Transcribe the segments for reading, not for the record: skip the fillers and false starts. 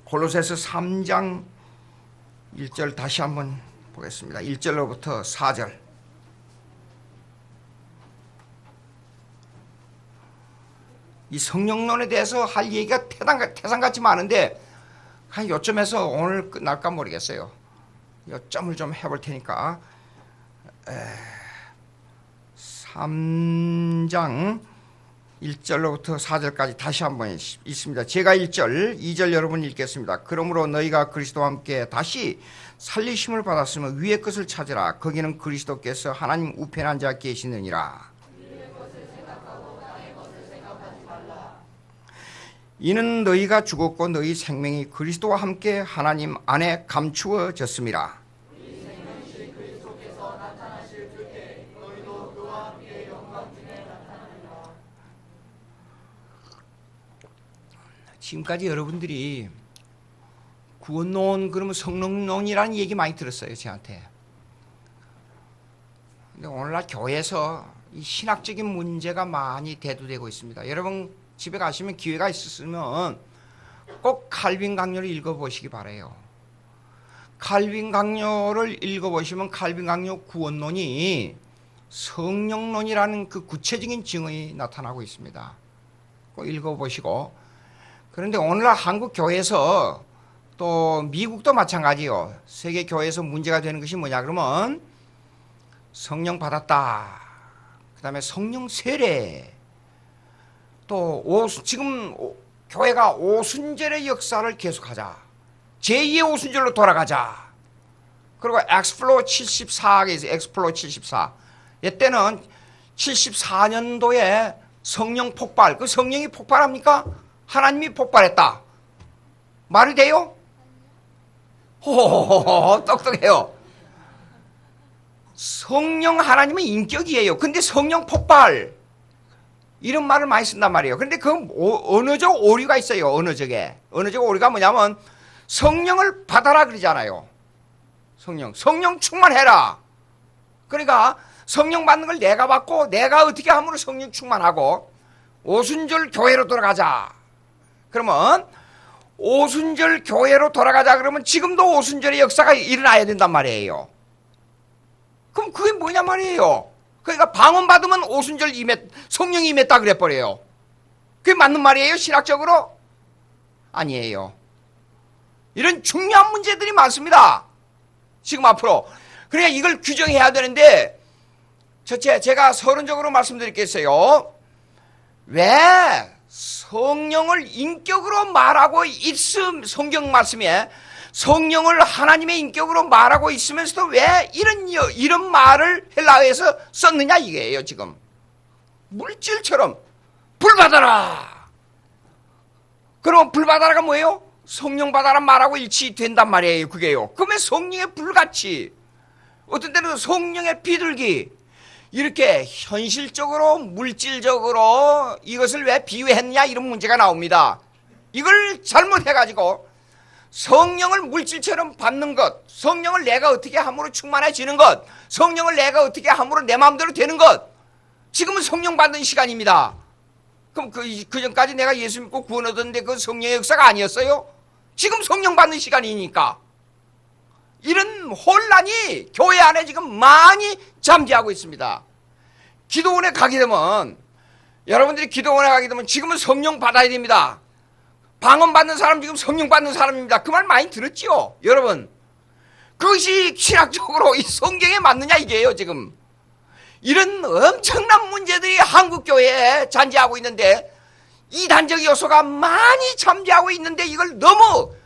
골로새서 3장 1절 다시 한번 보겠습니다. 1절로부터 4절. 이 성령론에 대해서 할 얘기가 태산같이 많은데 한 요점에서 오늘 끝날까 모르겠어요. 요점을 좀 해볼 테니까 3장 1절로부터 4절까지 다시 한번 읽습니다. 제가 1절, 2절 여러분 읽겠습니다. 그러므로 너희가 그리스도와 함께 다시 살리심을 받았으면 위의 것을 찾으라. 거기는 그리스도께서 하나님 우편에 앉아 계시느니라. 이는 너희가 죽었고 너희 생명이 그리스도와 함께 하나님 안에 감추어졌습니다. 지금까지 여러분들이 구원론 그러면 성령론이라는 얘기 많이 들었어요, 저한테. 근데 오늘날 교회에서 이 신학적인 문제가 많이 대두되고 있습니다. 여러분 집에 가시면 기회가 있으면 꼭 칼빈 강요를 읽어보시기 바라요. 칼빈 강요를 읽어보시면 칼빈 강요 구원론이 성령론이라는 그 구체적인 증언이 나타나고 있습니다. 꼭 읽어보시고. 그런데 오늘날 한국 교회에서 또 미국도 마찬가지요. 세계 교회에서 문제가 되는 것이 뭐냐 그러면 성령 받았다. 그 다음에 성령 세례. 또 지금 교회가 오순절의 역사를 계속하자. 제2의 오순절로 돌아가자. 그리고 엑스플로 74가 있어요. 엑스플로 74. 이때는 74년도에 성령 폭발. 그 성령이 폭발합니까? 하나님이 폭발했다. 말이 돼요? 호호호호 똑똑해요. 성령 하나님은 인격이에요. 근데 성령 폭발 이런 말을 많이 쓴단 말이에요. 그런데 그 언어적 오류가 있어요. 언어적 오류가 뭐냐면 성령을 받아라 그러잖아요. 성령 충만해라. 그러니까 성령 받는 걸 내가 받고 내가 어떻게 함으로 성령 충만하고 오순절 교회로 돌아가자. 그러면 오순절 교회로 돌아가자 그러면 지금도 오순절의 역사가 일어나야 된단 말이에요. 그럼 그게 뭐냐 말이에요. 그러니까 방언 받으면 오순절 성령이 임했다 그래버려요. 그게 맞는 말이에요 신학적으로? 아니에요. 이런 중요한 문제들이 많습니다. 지금 앞으로. 그러니까 이걸 규정해야 되는데 첫째 제가 서론적으로 말씀드리겠어요. 왜 성령을 인격으로 말하고 있음 성경 말씀에 성령을 하나님의 인격으로 말하고 있으면서도 왜 이런 말을 헬라어에서 썼느냐 이게요. 지금 물질처럼 불 받아라. 그럼 불 받아라가 뭐예요? 성령 받아라 말하고 일치된단 말이에요. 그게요. 그러면 성령의 불같이 어떤 때는 성령의 비둘기 이렇게 현실적으로 물질적으로 이것을 왜 비유했냐 이런 문제가 나옵니다. 이걸 잘못해가지고 성령을 물질처럼 받는 것, 성령을 내가 어떻게 함으로 충만해지는 것, 성령을 내가 어떻게 함으로 내 마음대로 되는 것, 지금은 성령 받는 시간입니다. 그럼 그 전까지 내가 예수 믿고 구원 얻었는데 그 성령의 역사가 아니었어요? 지금 성령 받는 시간이니까. 이런 혼란이 교회 안에 지금 많이 잠재하고 있습니다. 기도원에 가게 되면 여러분들이 기도원에 가게 되면 지금은 성령 받아야 됩니다. 방언 받는 사람 지금 성령 받는 사람입니다. 그 말 많이 들었지요 여러분. 그것이 신학적으로 이 성경에 맞느냐 이게요. 지금 이런 엄청난 문제들이 한국교회에 잔재하고 있는데 이단적 요소가 많이 잠재하고 있는데 이걸 너무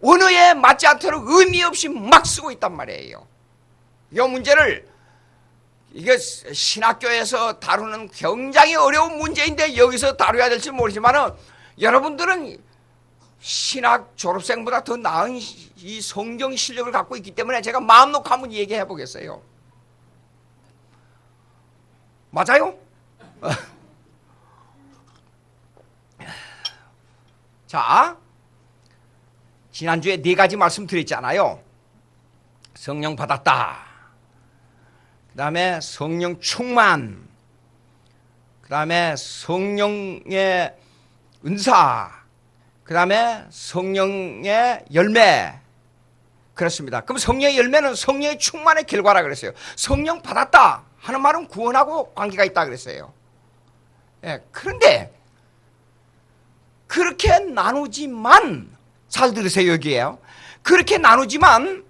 언어에 맞지 않도록 의미 없이 막 쓰고 있단 말이에요. 이 문제를 이게 신학교에서 다루는 굉장히 어려운 문제인데 여기서 다뤄야 될지 모르지만 여러분들은 신학 졸업생보다 더 나은 이 성경 실력을 갖고 있기 때문에 제가 마음 놓고 한번 얘기해 보겠어요. 맞아요? 자, 지난주에 4가지 말씀드렸잖아요. 성령 받았다. 그 다음에 성령 충만. 그 다음에 성령의 은사. 그 다음에 성령의 열매. 그렇습니다. 그럼 성령의 열매는 성령의 충만의 결과라 그랬어요. 성령 받았다 하는 말은 구원하고 관계가 있다 그랬어요. 예, 그런데 그렇게 나누지만, 잘 들으세요, 여기에요. 그렇게 나누지만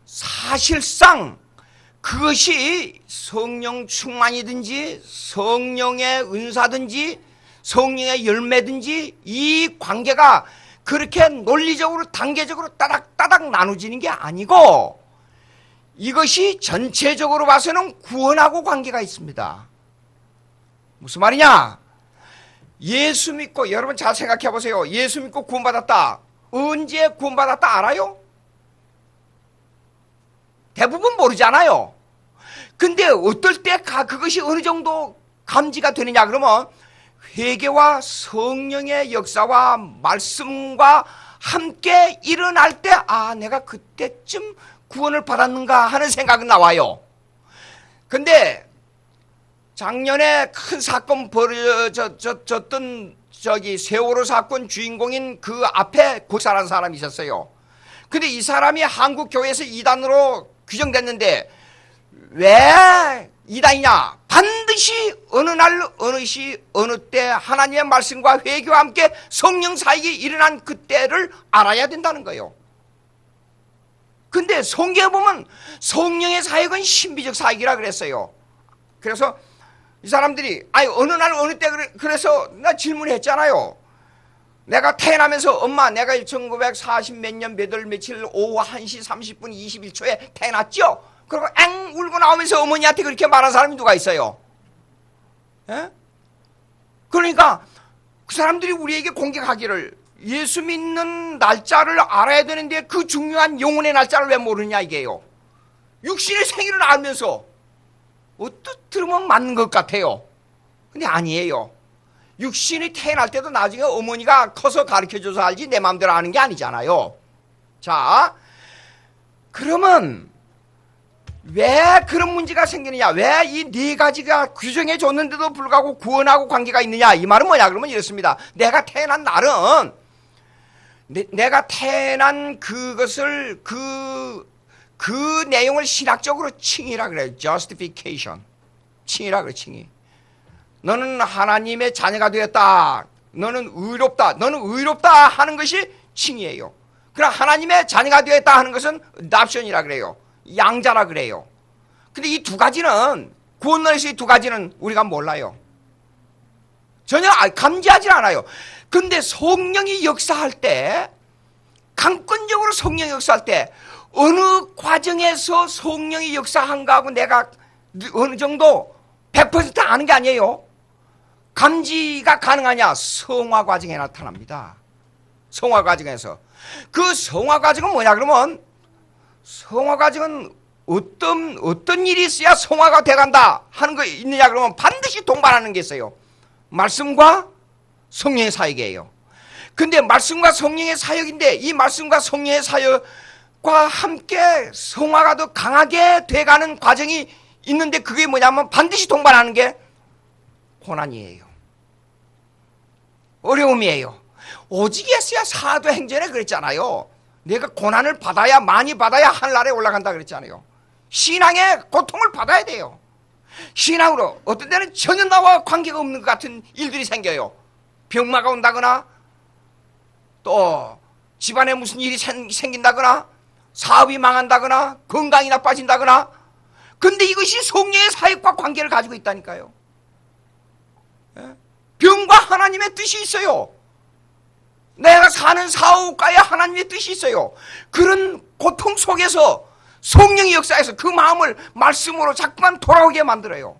사실상 그것이 성령 충만이든지 성령의 은사든지 성령의 열매든지 이 관계가 그렇게 논리적으로 단계적으로 따닥따닥 나누지는 게 아니고, 이것이 전체적으로 봐서는 구원하고 관계가 있습니다. 무슨 말이냐? 예수 믿고, 여러분 잘 생각해 보세요. 예수 믿고 구원받았다. 언제 구원받았다 알아요? 대부분 모르잖아요. 근데 어떨 때 그것이 어느 정도 감지가 되느냐 그러면, 회개와 성령의 역사와 말씀과 함께 일어날 때, 아, 내가 그때쯤 구원을 받았는가 하는 생각은 나와요. 근데 작년에 큰 사건 벌어졌던 세월호 사건 주인공인 그 앞에 고사라는 사람이 있었어요. 근데 이 사람이 한국 교회에서 이단으로 규정됐는데 왜 이단이냐? 반드시 어느 날 어느 시 어느 때 하나님의 말씀과 회개와 함께 성령 사역이 일어난 그때를 알아야 된다는 거예요. 근데 성경에 보면 성령의 사역은 신비적 사역이라 그랬어요. 그래서 이 사람들이 아니 어느 날 어느 때 그래서 나 질문했잖아요. 내가 태어나면서 엄마 내가 1940 몇 년 몇 월 며칠 오후 1시 30분 21초에 태어났죠? 그리고 앵 울고 나오면서 어머니한테 그렇게 말한 사람이 누가 있어요? 예? 그러니까 그 사람들이 우리에게 공격하기를 예수 믿는 날짜를 알아야 되는데 그 중요한 영혼의 날짜를 왜 모르냐 이게요. 육신의 생일을 알면서 어떻게 들으면 맞는 것 같아요. 근데 아니에요. 육신이 태어날 때도 나중에 어머니가 커서 가르쳐줘서 알지 내 마음대로 아는 게 아니잖아요. 자, 그러면 왜 그런 문제가 생기느냐? 왜 이 네 가지가 규정해 줬는데도 불구하고 구원하고 관계가 있느냐? 이 말은 뭐냐? 그러면 이렇습니다. 내가 태어난 날은 내가 태어난 그것을 그 내용을 신학적으로 칭의라 그래요. justification. 칭의라 그래, 칭의. 너는 하나님의 자녀가 되었다. 너는 의롭다. 너는 의롭다 하는 것이 칭의예요. 그러나 하나님의 자녀가 되었다 하는 것은 adoption이라 그래요. 양자라 그래요. 근데 이 두 가지는 구원론에서 이 두 가지는 우리가 몰라요. 전혀 감지하지 않아요. 근데 성령이 역사할 때, 강권적으로 성령이 역사할 때 어느 과정에서 성령이 역사한가 하고 내가 어느 정도 100% 아는 게 아니에요. 감지가 가능하냐? 성화 과정에 나타납니다. 성화 과정에서. 그 성화 과정은 뭐냐 그러면, 성화 과정은 어떤 일이 있어야 성화가 돼간다 하는 거 있느냐 그러면 반드시 동반하는 게 있어요. 말씀과 성령의 사역이에요. 근데 말씀과 성령의 사역인데 이 말씀과 성령의 사역과 함께 성화가 더 강하게 돼가는 과정이 있는데 그게 뭐냐면 반드시 동반하는 게 고난이에요. 어려움이에요. 오직이었어야 사도행전에 그랬잖아요. 내가 고난을 받아야 많이 받아야 하늘나라에 올라간다 그랬잖아요. 신앙의 고통을 받아야 돼요. 신앙으로 어떤 때는 전혀 나와 관계가 없는 것 같은 일들이 생겨요. 병마가 온다거나 또 집안에 무슨 일이 생긴다거나 사업이 망한다거나 건강이 나빠진다거나. 근데 이것이 성령의 사역과 관계를 가지고 있다니까요. 병과 하나님의 뜻이 있어요. 내가 사는 사업가에 하나님의 뜻이 있어요. 그런 고통 속에서 성령의 역사에서 그 마음을 말씀으로 자꾸만 돌아오게 만들어요.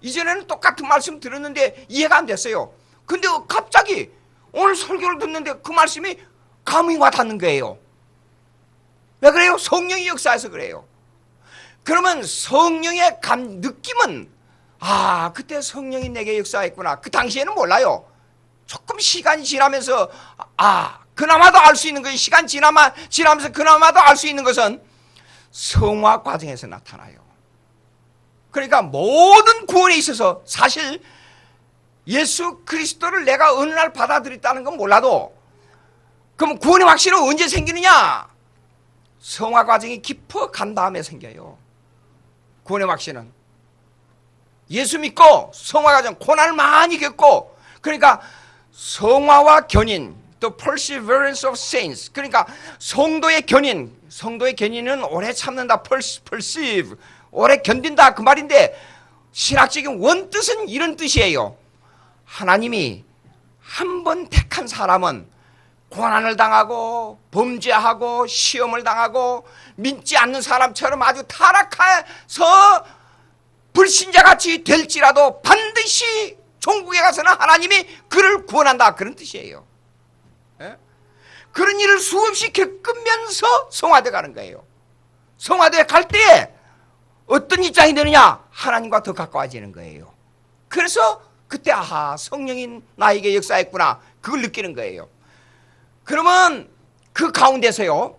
이전에는 똑같은 말씀 들었는데 이해가 안 됐어요. 근데 갑자기 오늘 설교를 듣는데 그 말씀이 감이 와닿는 거예요. 왜 그래요? 성령의 역사에서 그래요. 그러면 성령의 느낌은 아, 그때 성령이 내게 역사했구나. 그 당시에는 몰라요. 조금 시간이 지나면서 그나마도 알 수 있는 것이 시간 지나면서 그나마도 알 수 있는 것은 성화 과정에서 나타나요. 그러니까 모든 구원에 있어서 사실 예수 그리스도를 내가 어느 날 받아들였다는 건 몰라도 그럼 구원의 확신은 언제 생기느냐? 성화 과정이 깊어간 다음에 생겨요. 구원의 확신은 예수 믿고 성화 과정 고난을 많이 겪고, 그러니까 성화와 견인, 또 perseverance of saints, 그러니까 성도의 견인은 오래 참는다, perceive, 오래 견딘다 그 말인데, 신학적인 원뜻은 이런 뜻이에요. 하나님이 한 번 택한 사람은 고난을 당하고 범죄하고 시험을 당하고 믿지 않는 사람처럼 아주 타락해서 불신자같이 될지라도 반드시 종국에 가서는 하나님이 그를 구원한다, 그런 뜻이에요. 예? 그런 일을 수없이 겪으면서 성화돼 가는 거예요. 성화돼 갈 때에 어떤 입장이 되느냐? 하나님과 더 가까워지는 거예요. 그래서 그때 아하, 성령이 나에게 역사했구나, 그걸 느끼는 거예요. 그러면 그 가운데서요,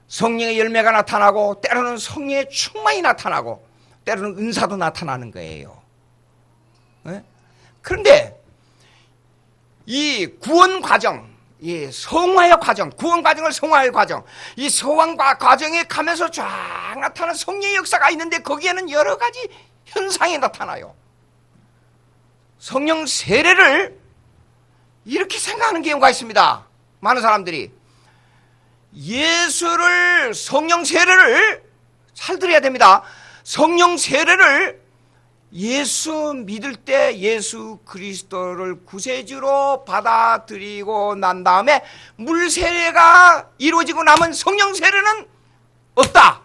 성령의 열매가 나타나고, 때로는 성령의 충만이 나타나고, 때로는 은사도 나타나는 거예요. 네? 그런데 이 구원 과정, 이 성화의 과정, 구원 과정을 성화의 과정, 이 성화 과정에 가면서 쫙 나타나는 성령의 역사가 있는데, 거기에는 여러 가지 현상이 나타나요. 성령 세례를 이렇게 생각하는 경우가 있습니다. 많은 사람들이 예수를, 성령 세례를 잘 들어야 됩니다. 성령 세례를 예수 믿을 때 예수 그리스도를 구세주로 받아들이고 난 다음에 물 세례가 이루어지고 나면 성령 세례는 없다,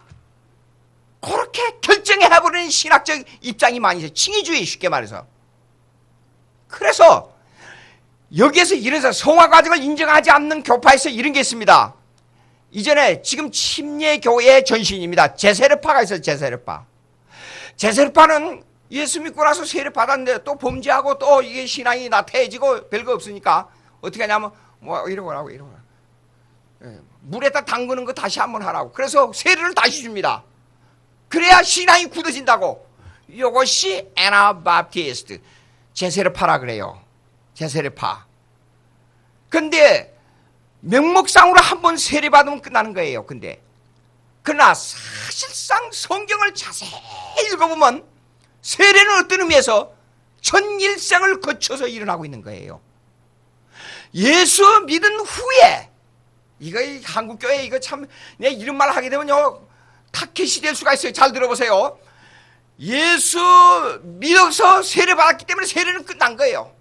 그렇게 결정해버리는 신학적 입장이 많이 있어요. 칭의주의, 쉽게 말해서. 그래서 여기에서 이래서 성화 과정을 인정하지 않는 교파에서 이런 게 있습니다. 이전에 지금 침례교회의 전신입니다. 제세례파가 있어요. 제세례파는 예수 믿고 나서 세례 받았는데 또 범죄하고 또 이게 신앙이 나태해지고 별거 없으니까 어떻게 하냐면 뭐 이러고 물에다 담그는 거 다시 한번 하라고. 그래서 세례를 다시 줍니다. 그래야 신앙이 굳어진다고. 이것이 애나바프티스트, 제세례파라 그래요. 제세례파. 근데 명목상으로 한번 세례받으면 끝나는 거예요. 그러나 사실상 성경을 자세히 읽어보면 세례는 어떤 의미에서 전 일생을 거쳐서 일어나고 있는 거예요. 예수 믿은 후에, 이거 한국교회 이거 참, 내 이런 말 하게 되면요, 타켓이 될 수가 있어요. 잘 들어보세요. 예수 믿어서 세례받았기 때문에 세례는 끝난 거예요.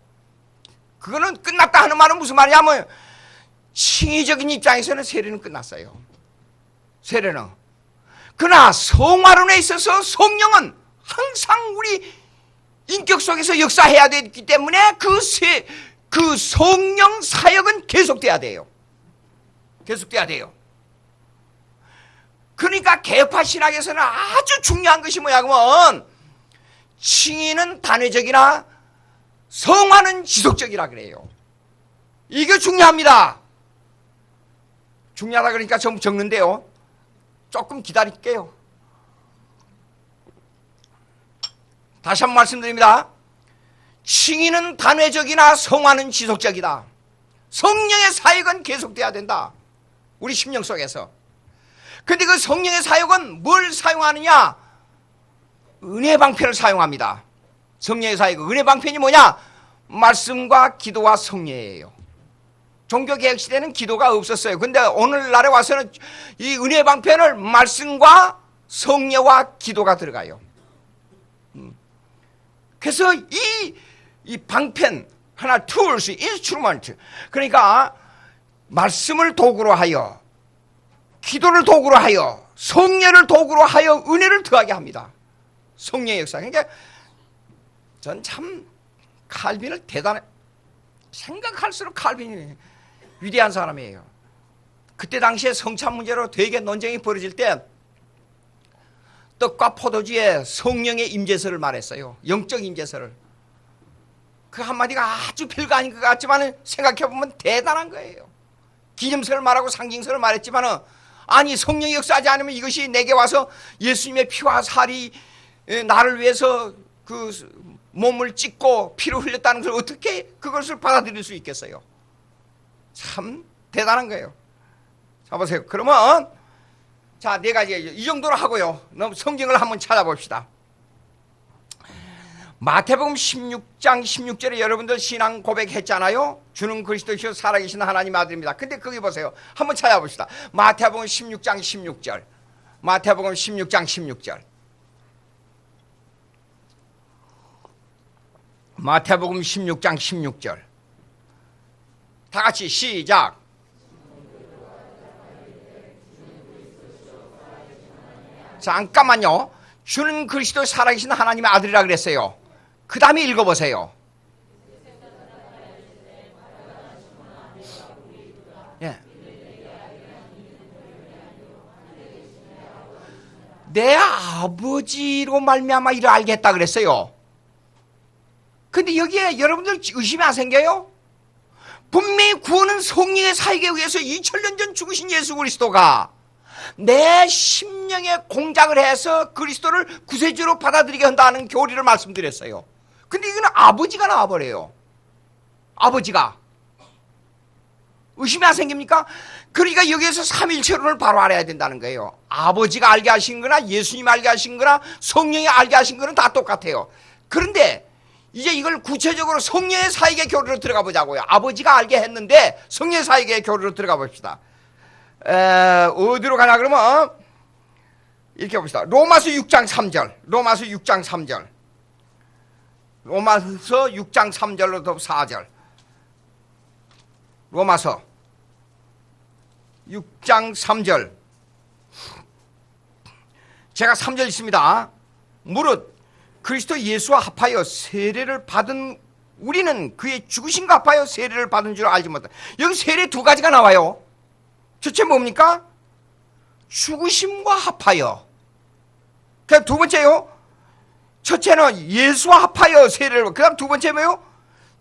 그거는 끝났다 하는 말은 무슨 말이냐면, 칭의적인 입장에서는 세례는 끝났어요. 세례는. 그러나 성화론에 있어서 성령은 항상 우리 인격 속에서 역사해야 되기 때문에 그 성령 사역은 계속돼야 돼요. 계속돼야 돼요. 그러니까 개파 신학에서는 아주 중요한 것이 뭐냐 그러면, 칭의는 단회적이나 성화는 지속적이라 그래요. 이게 중요합니다. 중요하다 그러니까 좀 적는데요, 조금 기다릴게요. 다시 한번 말씀드립니다. 칭의는 단회적이나 성화는 지속적이다. 성령의 사역은 계속돼야 된다, 우리 심령 속에서. 근데 그 성령의 사역은 뭘 사용하느냐? 은혜 방편을 사용합니다. 성령의 사역, 은혜 방편이 뭐냐? 말씀과 기도와 성례예요. 종교개혁 시대는 기도가 없었어요. 근데 오늘날에 와서는 이 은혜 방편을 말씀과 성례와 기도가 들어가요. 그래서 이 방편 하나, tools, instrument, 그러니까 말씀을 도구로 하여, 기도를 도구로 하여, 성례를 도구로 하여 은혜를 더하게 합니다. 성령의 역사. 그러니까 전 참 칼빈을 생각할수록 칼빈이 위대한 사람이에요. 그때 당시에 성찬 문제로 되게 논쟁이 벌어질 때 떡과 포도주에 성령의 임재설을 말했어요. 영적 임재설을. 그 한마디가 아주 별거 아닌 것 같지만 생각해보면 대단한 거예요. 기념설을 말하고 상징설을 말했지만, 아니 성령이 역사하지 않으면 이것이 내게 와서 예수님의 피와 살이 나를 위해서 그 몸을 찢고 피를 흘렸다는 걸 어떻게 그것을 받아들일 수 있겠어요? 참 대단한 거예요. 자, 보세요. 그러면 자, 네 가지 이 정도로 하고요. 성경을 한번 찾아봅시다. 마태복음 16장 16절에 여러분들 신앙 고백했잖아요. 주는 그리스도시요 살아계신 하나님 아들입니다. 근데 거기 보세요. 한번 찾아봅시다. 마태복음 16장 16절. 마태복음 16장 16절. 마태복음 16장 16절. 다 같이 시작. 잠깐만요. 주는 그리스도 살아계신 하나님의 아들이라 그랬어요. 그 다음에 읽어보세요. 예. 내 아버지로 말미암아 이를 알겠다 그랬어요. 근데 여기에 여러분들 의심이 안 생겨요? 분명히 구원은 성령의 사역에 의해서 2000년 전 죽으신 예수 그리스도가 내 심령에 공작을 해서 그리스도를 구세주로 받아들이게 한다는 교리를 말씀드렸어요. 근데 이거는 아버지가 나와버려요. 아버지가. 의심이 안 생깁니까? 그러니까 여기에서 삼일체론을 바로 알아야 된다는 거예요. 아버지가 알게 하신 거나 예수님 알게 하신 거나 성령이 알게 하신 거는 다 똑같아요. 그런데 이제 이걸 구체적으로 성령의 사역의 교리로 들어가 보자고요. 아버지가 알게 했는데 성령의 사역의 교리로 들어가 봅시다. 어디로 가냐 그러면 이렇게 봅시다. 로마서 6장 3절. 로마서 6장 3절. 로마서 6장 3절로부터 4절. 로마서 6장 3절. 제가 3절 있습니다. 무릇 그리스도 예수와 합하여 세례를 받은 우리는 그의 죽으심과 합하여 세례를 받은 줄 알지 못한다. 여기 세례 두 가지가 나와요. 첫째 뭡니까? 죽으심과 합하여. 그 두 번째요. 첫째는 예수와 합하여 세례를. 그 다음 두 번째 뭐요?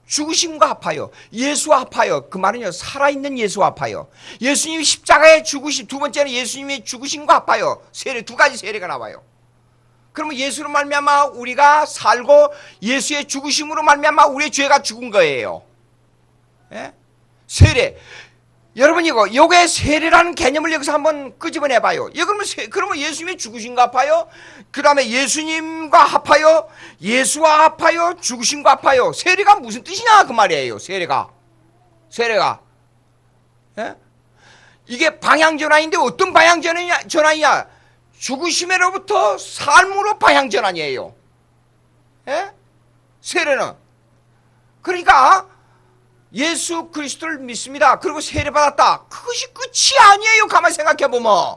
죽으심과 합하여. 예수와 합하여. 그 말은요, 살아있는 예수와 합하여. 예수님이 십자가에 죽으심. 두 번째는 예수님이 죽으심과 합하여. 세례, 두 가지 세례가 나와요. 그러면 예수로 말미암아 우리가 살고 예수의 죽으심으로 말미암아 우리의 죄가 죽은 거예요. 예? 세례. 여러분 요게 세례라는 개념을 여기서 한번 끄집어내봐요. 그러면 예수님의 죽으심과 합하여, 그 다음에 예수님과 합하여, 예수와 합하여, 죽으심과 합하여. 세례가 무슨 뜻이냐 그 말이에요. 세례가. 예? 이게 방향전환인데 어떤 방향전환이냐? 죽으심으로부터 삶으로 방향전환이에요. 예? 세례는. 그러니까 예수 그리스도를 믿습니다. 그리고 세례받았다. 그것이 끝이 아니에요. 가만히 생각해보면.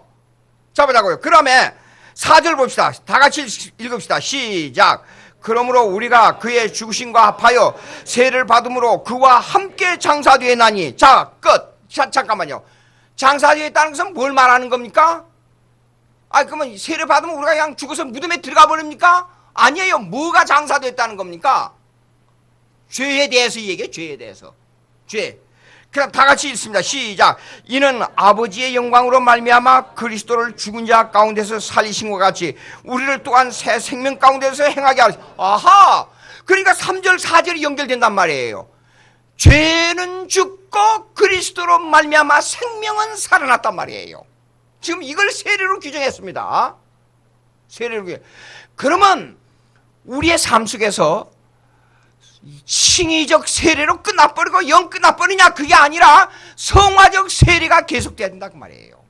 자, 보자고요. 그 다음에 4절 봅시다. 다 같이 읽읍시다. 시작. 그러므로 우리가 그의 죽으심과 합하여 세례를 받음으로 그와 함께 장사되었나니. 자, 끝. 자, 잠깐만요. 장사되었다는 것은 뭘 말하는 겁니까? 그러면 세례 받으면 우리가 그냥 죽어서 무덤에 들어가 버립니까? 아니에요. 뭐가 장사됐다는 겁니까? 죄에 대해서 얘기해. 죄에 대해서. 죄. 그럼 다 같이 읽습니다. 시작. 이는 아버지의 영광으로 말미암아 그리스도를 죽은 자 가운데서 살리신 것 같이 우리를 또한 새 생명 가운데서 행하게 하시. 아하. 그러니까 3절 4절이 연결된단 말이에요. 죄는 죽고 그리스도로 말미암아 생명은 살아났단 말이에요. 지금 이걸 세례로 규정했습니다. 세례로 규정. 그러면 우리의 삶 속에서 칭의적 세례로 끝나버리고 영 끝나버리냐? 그게 아니라 성화적 세례가 계속돼야 된다 그 말이에요.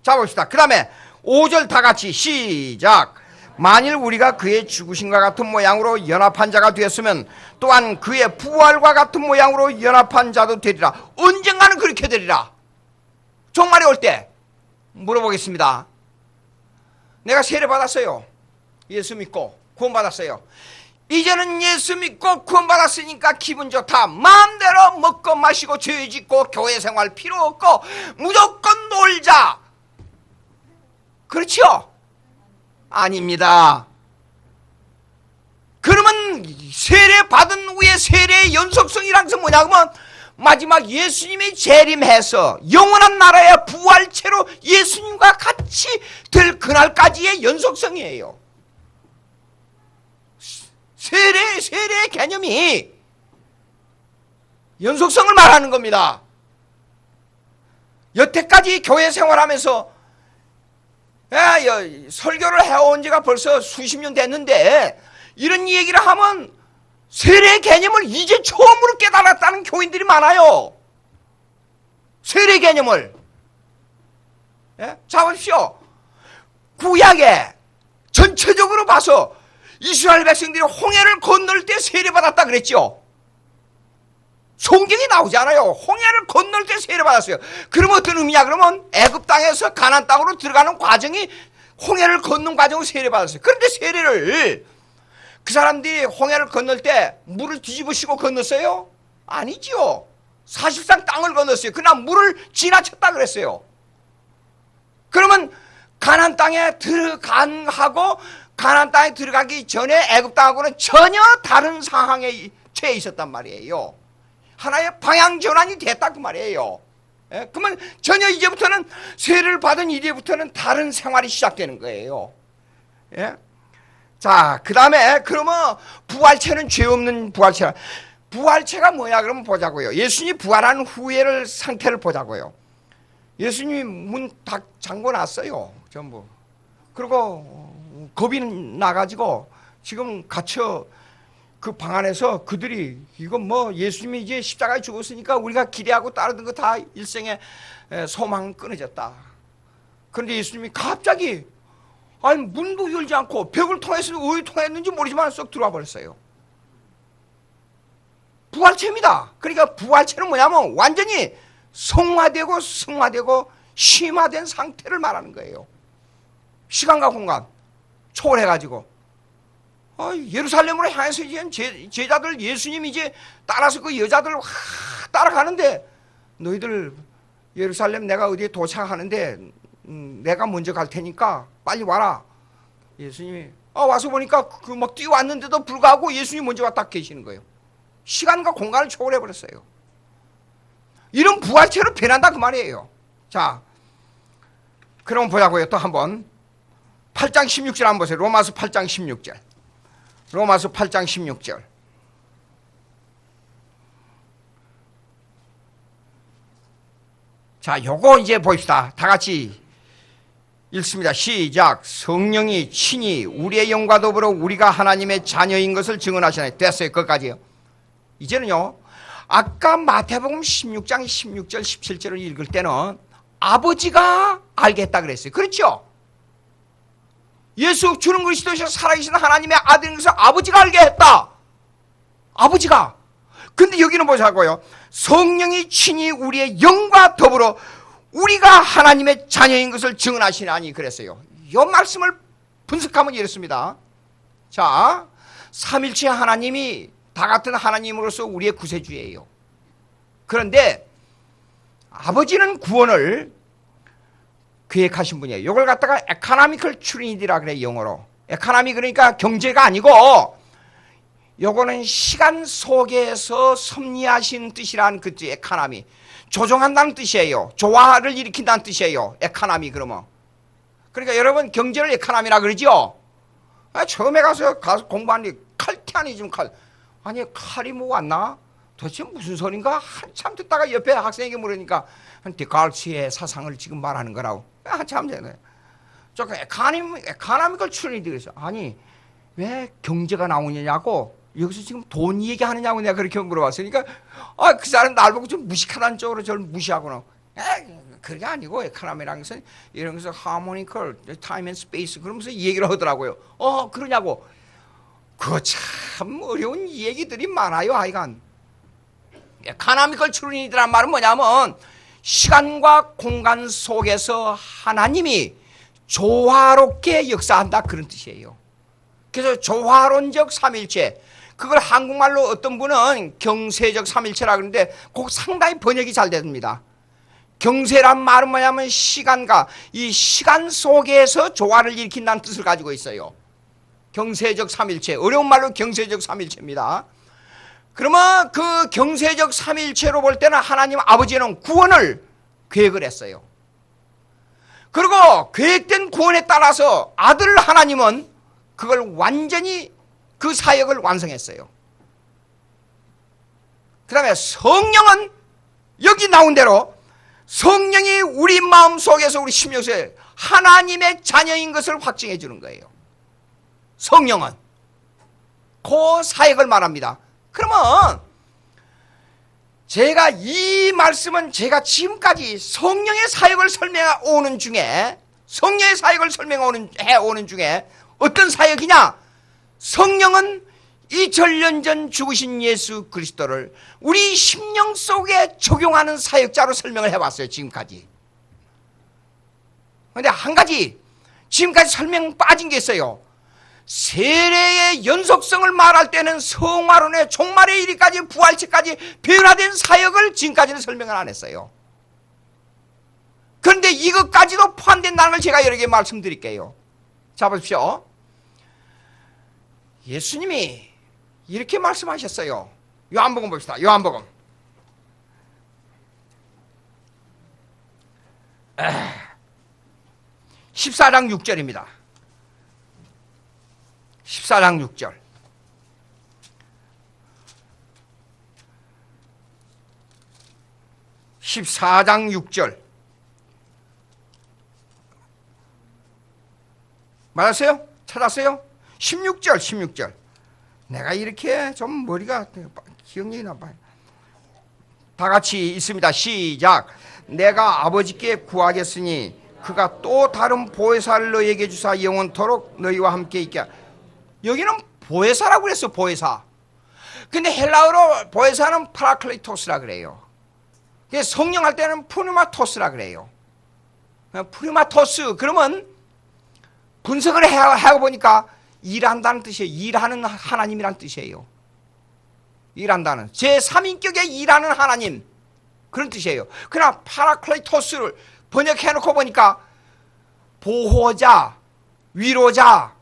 자, 봅시다. 그 다음에 5절 다 같이 시작. 만일 우리가 그의 죽으심과 같은 모양으로 연합한 자가 되었으면 또한 그의 부활과 같은 모양으로 연합한 자도 되리라. 언젠가는 그렇게 되리라. 종말이 올 때 물어보겠습니다. 내가 세례 받았어요. 예수 믿고 구원 받았어요. 이제는 예수 믿고 구원 받았으니까 기분 좋다. 마음대로 먹고 마시고 죄 짓고 교회 생활 필요 없고 무조건 놀자. 그렇죠? 아닙니다. 그러면 세례 받은 후에 세례의 연속성이란 것은 뭐냐면 마지막 예수님이 재림해서 영원한 나라의 부활체로 예수님과 같이 될 그날까지의 연속성이에요. 세례 개념이 연속성을 말하는 겁니다. 여태까지 교회 생활하면서 설교를 해온 지가 벌써 수십 년 됐는데 이런 얘기를 하면 세례 개념을 이제 처음으로 깨달았다는 교인들이 많아요. 세례 개념을. 자 보십시오. 구약에 전체적으로 봐서 이스라엘 백성들이 홍해를 건널 때 세례받았다 그랬죠. 성경이 나오지 않아요. 홍해를 건널 때 세례받았어요. 그러면 어떤 의미냐? 그러면 애굽 땅에서 가나안 땅으로 들어가는 과정이 홍해를 건넌 과정을 세례받았어요. 그런데 세례를 그 사람들이 홍해를 건널 때 물을 뒤집으시고 건넜어요? 아니지요. 사실상 땅을 건넜어요. 그러나 물을 지나쳤다 그랬어요. 그러면 가나안 땅에 들어간하고 가나안 땅에 들어가기 전에 애굽 땅하고는 전혀 다른 상황에 처해 있었단 말이에요. 하나의 방향 전환이 됐다 그 말이에요. 그러면 전혀 이제부터는 세례를 받은 이제부터는 다른 생활이 시작되는 거예요. 자, 그 다음에 그러면 부활체는 죄 없는 부활체라. 부활체가 뭐냐 그러면 보자고요. 예수님이 부활한 후에를 상태를 보자고요. 예수님이 문 다 잠궈 놨어요. 전부. 그리고 겁이 나가지고 지금 갇혀 그 방 안에서 그들이 이건 뭐 예수님이 이제 십자가에 죽었으니까 우리가 기대하고 따르던 거 다 일생의 소망 끊어졌다. 그런데 예수님이 갑자기 아니 문도 열지 않고 벽을 통해서 어디 통했는지 모르지만 쏙 들어와 버렸어요. 부활체입니다. 그러니까 부활체는 뭐냐면 완전히 성화되고 승화되고 심화된 상태를 말하는 거예요. 시간과 공간 초월해가지고 예루살렘으로 향해서 이제 제자들 예수님이 이제 따라서 그 여자들 확 따라가는데 너희들 예루살렘 내가 어디에 도착하는데 내가 먼저 갈 테니까 빨리 와라. 예수님이 와서 보니까 그 막 뛰어왔는데도 불구하고 예수님이 먼저 왔다 계시는 거예요. 시간과 공간을 초월해 버렸어요. 이런 부활체로 변한다 그 말이에요. 자, 그럼 보자고요. 또 한번 8장 16절 한번 보세요. 로마서 8장 16절. 로마서 8장 16절. 자, 요거 이제 봅시다. 다 같이 읽습니다. 시작. 성령이 친히 우리의 영과 더불어 우리가 하나님의 자녀인 것을 증언하시나니. 됐어요. 거기까지요. 이제는요. 아까 마태복음 16장 16절 17절을 읽을 때는 아버지가 알게 했다 그랬어요. 그렇죠? 예수 주는 그리스도시여 살아계신 하나님의 아들인 것을 아버지가 알게 했다. 아버지가. 근데 여기는 보자고요. 성령이 친히 우리의 영과 더불어 우리가 하나님의 자녀인 것을 증언하시나니 그랬어요. 이 말씀을 분석하면 이렇습니다. 자, 삼일체 하나님이 다 같은 하나님으로서 우리의 구세주예요. 그런데 아버지는 구원을 계획하신 분이에요. 이걸 갖다가 에코노미컬 트리니티라 그래 영어로. 에코노미 그러니까 경제가 아니고 요거는 시간 속에서 섭리하신 뜻이란 그 뜻 에코노미. 조정한다는 뜻이에요. 조화를 일으킨다는 뜻이에요. 에코노미 그러면. 그러니까 여러분 경제를 에코노미라 그러죠. 처음에 가서 공부하는데 칼티아니 좀 칼. 아니 칼이 뭐 왔나? 도대체 무슨 소린가? 한참 듣다가 옆에 학생에게 물으니까 데카르트의 사상을 지금 말하는 거라고. 한참 전에. 저 에코노미컬 트리니티 그랬어. 아니 왜 경제가 나오느냐고 여기서 지금 돈 얘기하느냐고 내가 그렇게 물어봤으니까 그 사람 날 보고 좀 무식하다는 쪽으로 저를 무시하고는 그게 아니고 에코노미라는 것은 이런 것은 하모니컬 타임 앤 스페이스 그러면서 얘기를 하더라고요. 그러냐고. 그거 참 어려운 얘기들이 많아요. 하여간 에코노미컬 트리니티란 말은 뭐냐면 시간과 공간 속에서 하나님이 조화롭게 역사한다 그런 뜻이에요. 그래서 조화론적 삼일체 그걸 한국말로 어떤 분은 경세적 삼일체라 그러는데 꼭 상당히 번역이 잘 됩니다. 경세란 말은 뭐냐면 시간과 이 시간 속에서 조화를 일으킨다는 뜻을 가지고 있어요. 경세적 삼일체 어려운 말로 경세적 삼일체입니다. 그러면 그 경세적 삼일체로 볼 때는 하나님 아버지는 구원을 계획을 했어요. 그리고 계획된 구원에 따라서 아들 하나님은 그걸 완전히 그 사역을 완성했어요. 그 다음에 성령은 여기 나온 대로 성령이 우리 마음속에서 우리 심령 속에 하나님의 자녀인 것을 확증해 주는 거예요. 성령은 그 사역을 말합니다. 그러면 제가 이 말씀은 제가 지금까지 성령의 사역을 설명해 오는 중에 어떤 사역이냐? 성령은 2000년 전 죽으신 예수 그리스도를 우리 심령 속에 적용하는 사역자로 설명을 해왔어요. 지금까지. 그런데 한 가지 지금까지 설명 빠진 게 있어요. 세례의 연속성을 말할 때는 성화론의 종말의 이르기까지 부활체까지 변화된 사역을 지금까지는 설명을 안 했어요. 그런데 이것까지도 포함된다는 걸 제가 여러 개 말씀드릴게요. 자 보십시오. 예수님이 이렇게 말씀하셨어요. 요한복음 봅시다. 요한복음 14장 6절입니다. 14장 6절. 맞았어요? 찾았어요? 16절. 내가 이렇게 좀 머리가 기억력이 나빠요. 다 같이 있습니다. 시작. 내가 아버지께 구하겠으니 그가 또 다른 보혜사를 너희에게 주사 영원토록 너희와 함께 있게. 여기는 보혜사라고 그랬어. 보혜사. 근데 헬라어로 보혜사는 파라클레토스라 그래요. 성령 할 때는 푸르마토스라 그래요. 푸르마토스. 그러면 분석을 해보니까 일한다는 뜻이에요. 일하는 하나님이란 뜻이에요. 일한다는 제3인격의 일하는 하나님, 그런 뜻이에요. 그러나 파라클레토스를 번역해놓고 보니까 보호자, 위로자,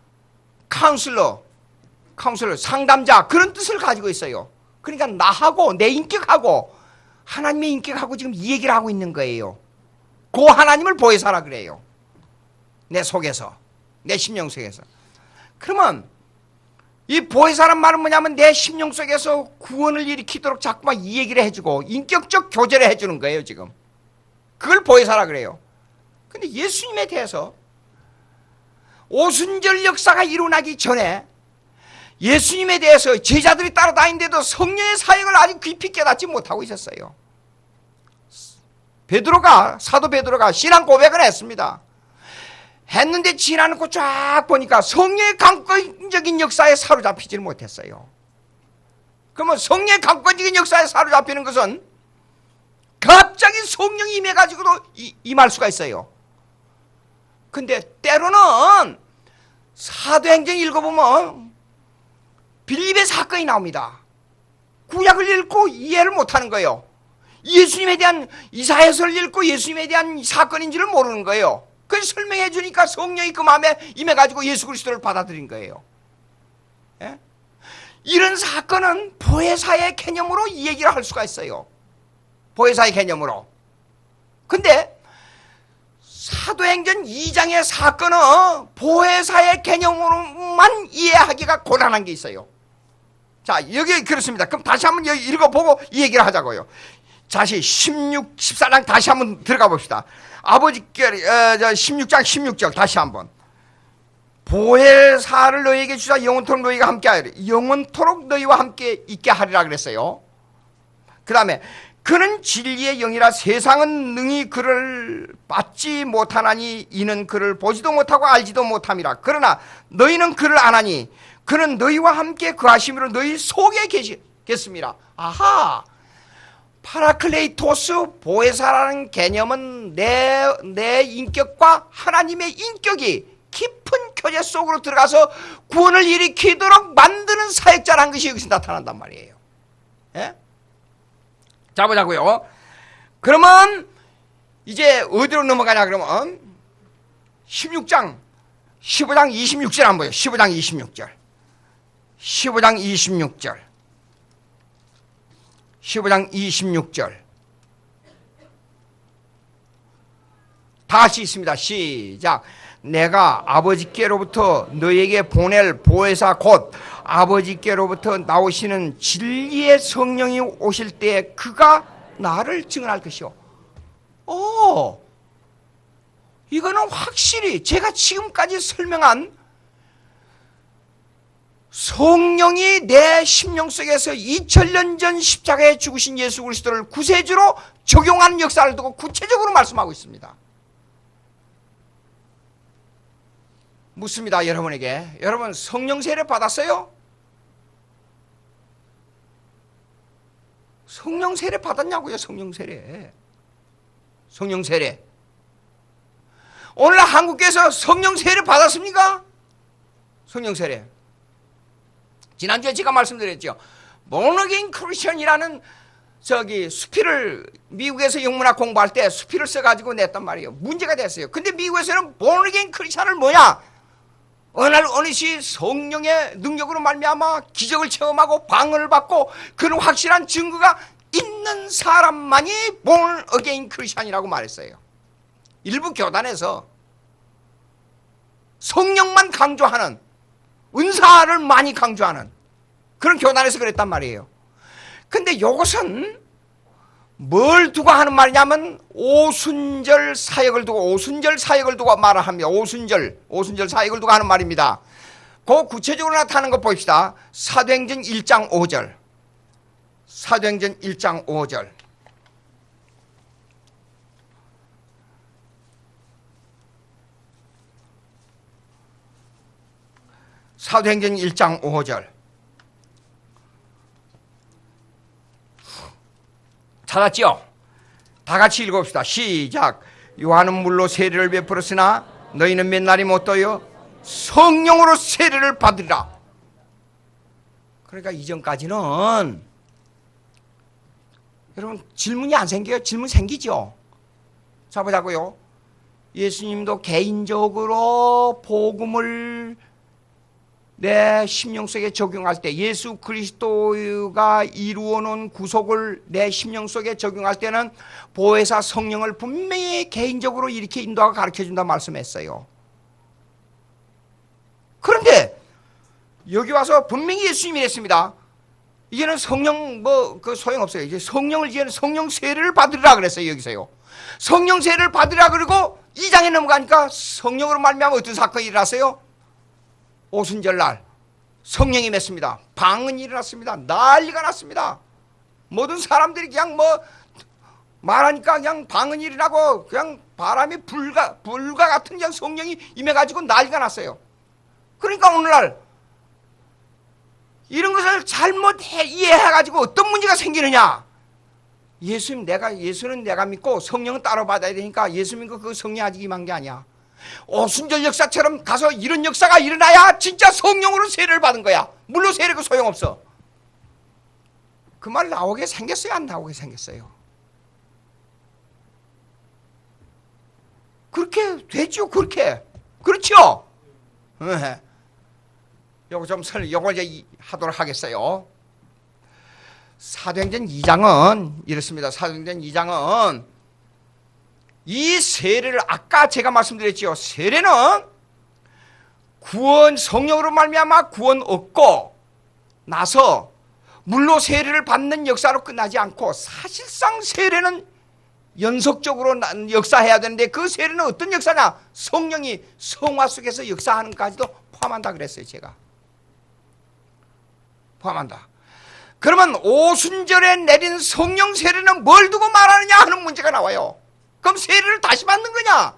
카운슬러, 상담자, 그런 뜻을 가지고 있어요. 그러니까 나하고 내 인격하고 하나님의 인격하고 지금 이 얘기를 하고 있는 거예요. 그 하나님을 보혜사라 그래요. 내 속에서, 내 심령 속에서. 그러면 이 보혜사란 말은 뭐냐면 내 심령 속에서 구원을 일으키도록 자꾸만 이 얘기를 해주고 인격적 교제를 해주는 거예요. 지금 그걸 보혜사라 그래요. 근데 예수님에 대해서 오순절 역사가 일어나기 전에 예수님에 대해서 제자들이 따라다니는데도 성령의 사역을 아직 깊이 깨닫지 못하고 있었어요. 사도 베드로가 신앙 고백을 했습니다. 했는데 지나놓고 쫙 보니까 성령의 강권적인 역사에 사로잡히질 못했어요. 그러면 성령의 강권적인 역사에 사로잡히는 것은 갑자기 성령이 임해가지고도 임할 수가 있어요. 근데 때로는 사도행전 읽어보면 빌립의 사건이 나옵니다. 구약을 읽고 이해를 못하는 거예요. 예수님에 대한 이사야서를 읽고 예수님에 대한 사건인지를 모르는 거예요. 그걸 설명해 주니까 성령이 그 마음에 임해가지고 예수 그리스도를 받아들인 거예요. 예? 이런 사건은 보혜사의 개념으로 이 얘기를 할 수가 있어요. 보혜사의 개념으로. 근데 사도행전 2장의 사건은 보혜사의 개념으로만 이해하기가 곤란한 게 있어요. 자, 여기 그렇습니다. 그럼 다시 한번 여기 읽어보고 이 얘기를 하자고요. 다시 14장 다시 한번 들어가 봅시다. 아버지께 16장 16절 다시 한번. 보혜사를 너희에게 주사 영원토록 너희가 함께 하리라. 영원토록 너희와 함께 있게 하리라 그랬어요. 그 다음에 그는 진리의 영이라 세상은 능히 그를 받지 못하나니 이는 그를 보지도 못하고 알지도 못함이라. 그러나 너희는 그를 아나니 그는 너희와 함께 거하심으로 너희 속에 계시겠습니다. 아하, 파라클레이토스 보혜사라는 개념은 내 인격과 하나님의 인격이 깊은 교제 속으로 들어가서 구원을 일으키도록 만드는 사역자라는 것이 여기서 나타난단 말이에요. 예? 자, 보자고요. 그러면 이제 어디로 넘어가냐 그러면 15장 26절 한번 보여요. 15장 26절. 15장 26절. 다 같이 있습니다. 시작. 내가 아버지께로부터 너희에게 보낼 보혜사 곧 아버지께로부터 나오시는 진리의 성령이 오실 때 그가 나를 증언할 것이요. 이거는 확실히 제가 지금까지 설명한 성령이 내 심령 속에서 2000년 전 십자가에 죽으신 예수 그리스도를 구세주로 적용하는 역사를 두고 구체적으로 말씀하고 있습니다. 묻습니다, 여러분에게. 여러분, 성령 세례 받았어요? 성령 세례 받았냐고요, 성령 세례. 성령 세례. 오늘 한국교회에서 성령 세례 받았습니까? 성령 세례. 지난주에 제가 말씀드렸죠. born-again Christian이라는 수필을 미국에서 영문학 공부할 때 수필을 써가지고 냈단 말이에요. 문제가 됐어요. 근데 미국에서는 born-again Christian을 뭐냐? 어느 날 어느 시 성령의 능력으로 말미암아 기적을 체험하고 방언을 받고 그런 확실한 증거가 있는 사람만이 born-again Christian이라고 말했어요. 일부 교단에서 성령만 강조하는, 은사를 많이 강조하는 그런 교단에서 그랬단 말이에요. 근데 이것은 뭘 두고 하는 말이냐면 오순절 사역을 두고 말을 합니다. 오순절 사역을 두고 하는 말입니다. 그 구체적으로 나타나는 거 봅시다. 사도행전 1장 5절. 사도행전 1장 5절. 사도행전 1장 5절. 찾았죠? 다 같이 읽어봅시다. 시작. 요한은 물로 세례를 베풀었으나 너희는 몇 날이 못 떠요? 성령으로 세례를 받으리라. 그러니까 이전까지는 여러분 질문이 안 생겨요? 질문 생기죠? 자 보자고요. 예수님도 개인적으로 복음을 내 심령 속에 적용할 때, 예수 그리스도가 이루어 놓은 구속을 내 심령 속에 적용할 때는 보혜사 성령을 분명히 개인적으로 이렇게 인도하고 가르쳐준다 말씀했어요. 그런데 여기 와서 분명히 예수님이 했습니다. 이제는 성령 소용없어요. 이제 이제는 성령 세례를 받으리라 그랬어요. 여기서요. 성령 세례를 받으리라 그러고 2장에 넘어가니까 성령으로 말미암아 어떤 사건이 일어났어요? 오순절 날 성령이 맺습니다. 방언이 일어났습니다. 난리가 났습니다. 모든 사람들이 그냥 말하니까 그냥 방언이 일어나고 그냥 바람이 불과 같은 그냥 성령이 임해가지고 난리가 났어요. 그러니까 오늘날 이런 것을 잘못 이해해가지고 어떤 문제가 생기느냐? 예수는 내가 믿고 성령은 따로 받아야 되니까 예수 믿고 그 성령 아직 임한 게 아니야. 오순절 역사처럼 가서 이런 역사가 일어나야 진짜 성령으로 세례를 받은 거야. 물로 세례가 소용없어. 그 말 나오게 생겼어요? 안 나오게 생겼어요? 그렇게 되죠. 그렇게. 그렇죠? 요걸 이제 하도록 하겠어요. 사도행전 2장은 이렇습니다. 사도행전 2장은 이 세례를 아까 제가 말씀드렸죠. 세례는 구원, 성령으로 말미암아 구원 얻고 나서 물로 세례를 받는 역사로 끝나지 않고 사실상 세례는 연속적으로 역사해야 되는데 그 세례는 어떤 역사냐? 성령이 성화 속에서 역사하는 까지도 포함한다 그랬어요. 제가 포함한다. 그러면 오순절에 내린 성령 세례는 뭘 두고 말하느냐 하는 문제가 나와요. 그럼 세례를 다시 받는 거냐?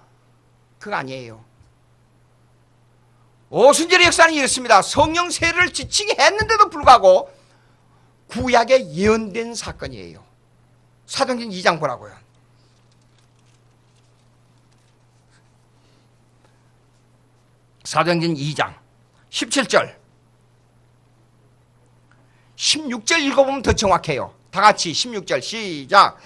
그거 아니에요. 오순절의 역사는 이렇습니다. 성령 세례를 지치게 했는데도 불구하고 구약에 예언된 사건이에요. 사도행전 2장 보라고요. 사도행전 2장 17절 16절 읽어보면 더 정확해요. 다 같이 16절 시작.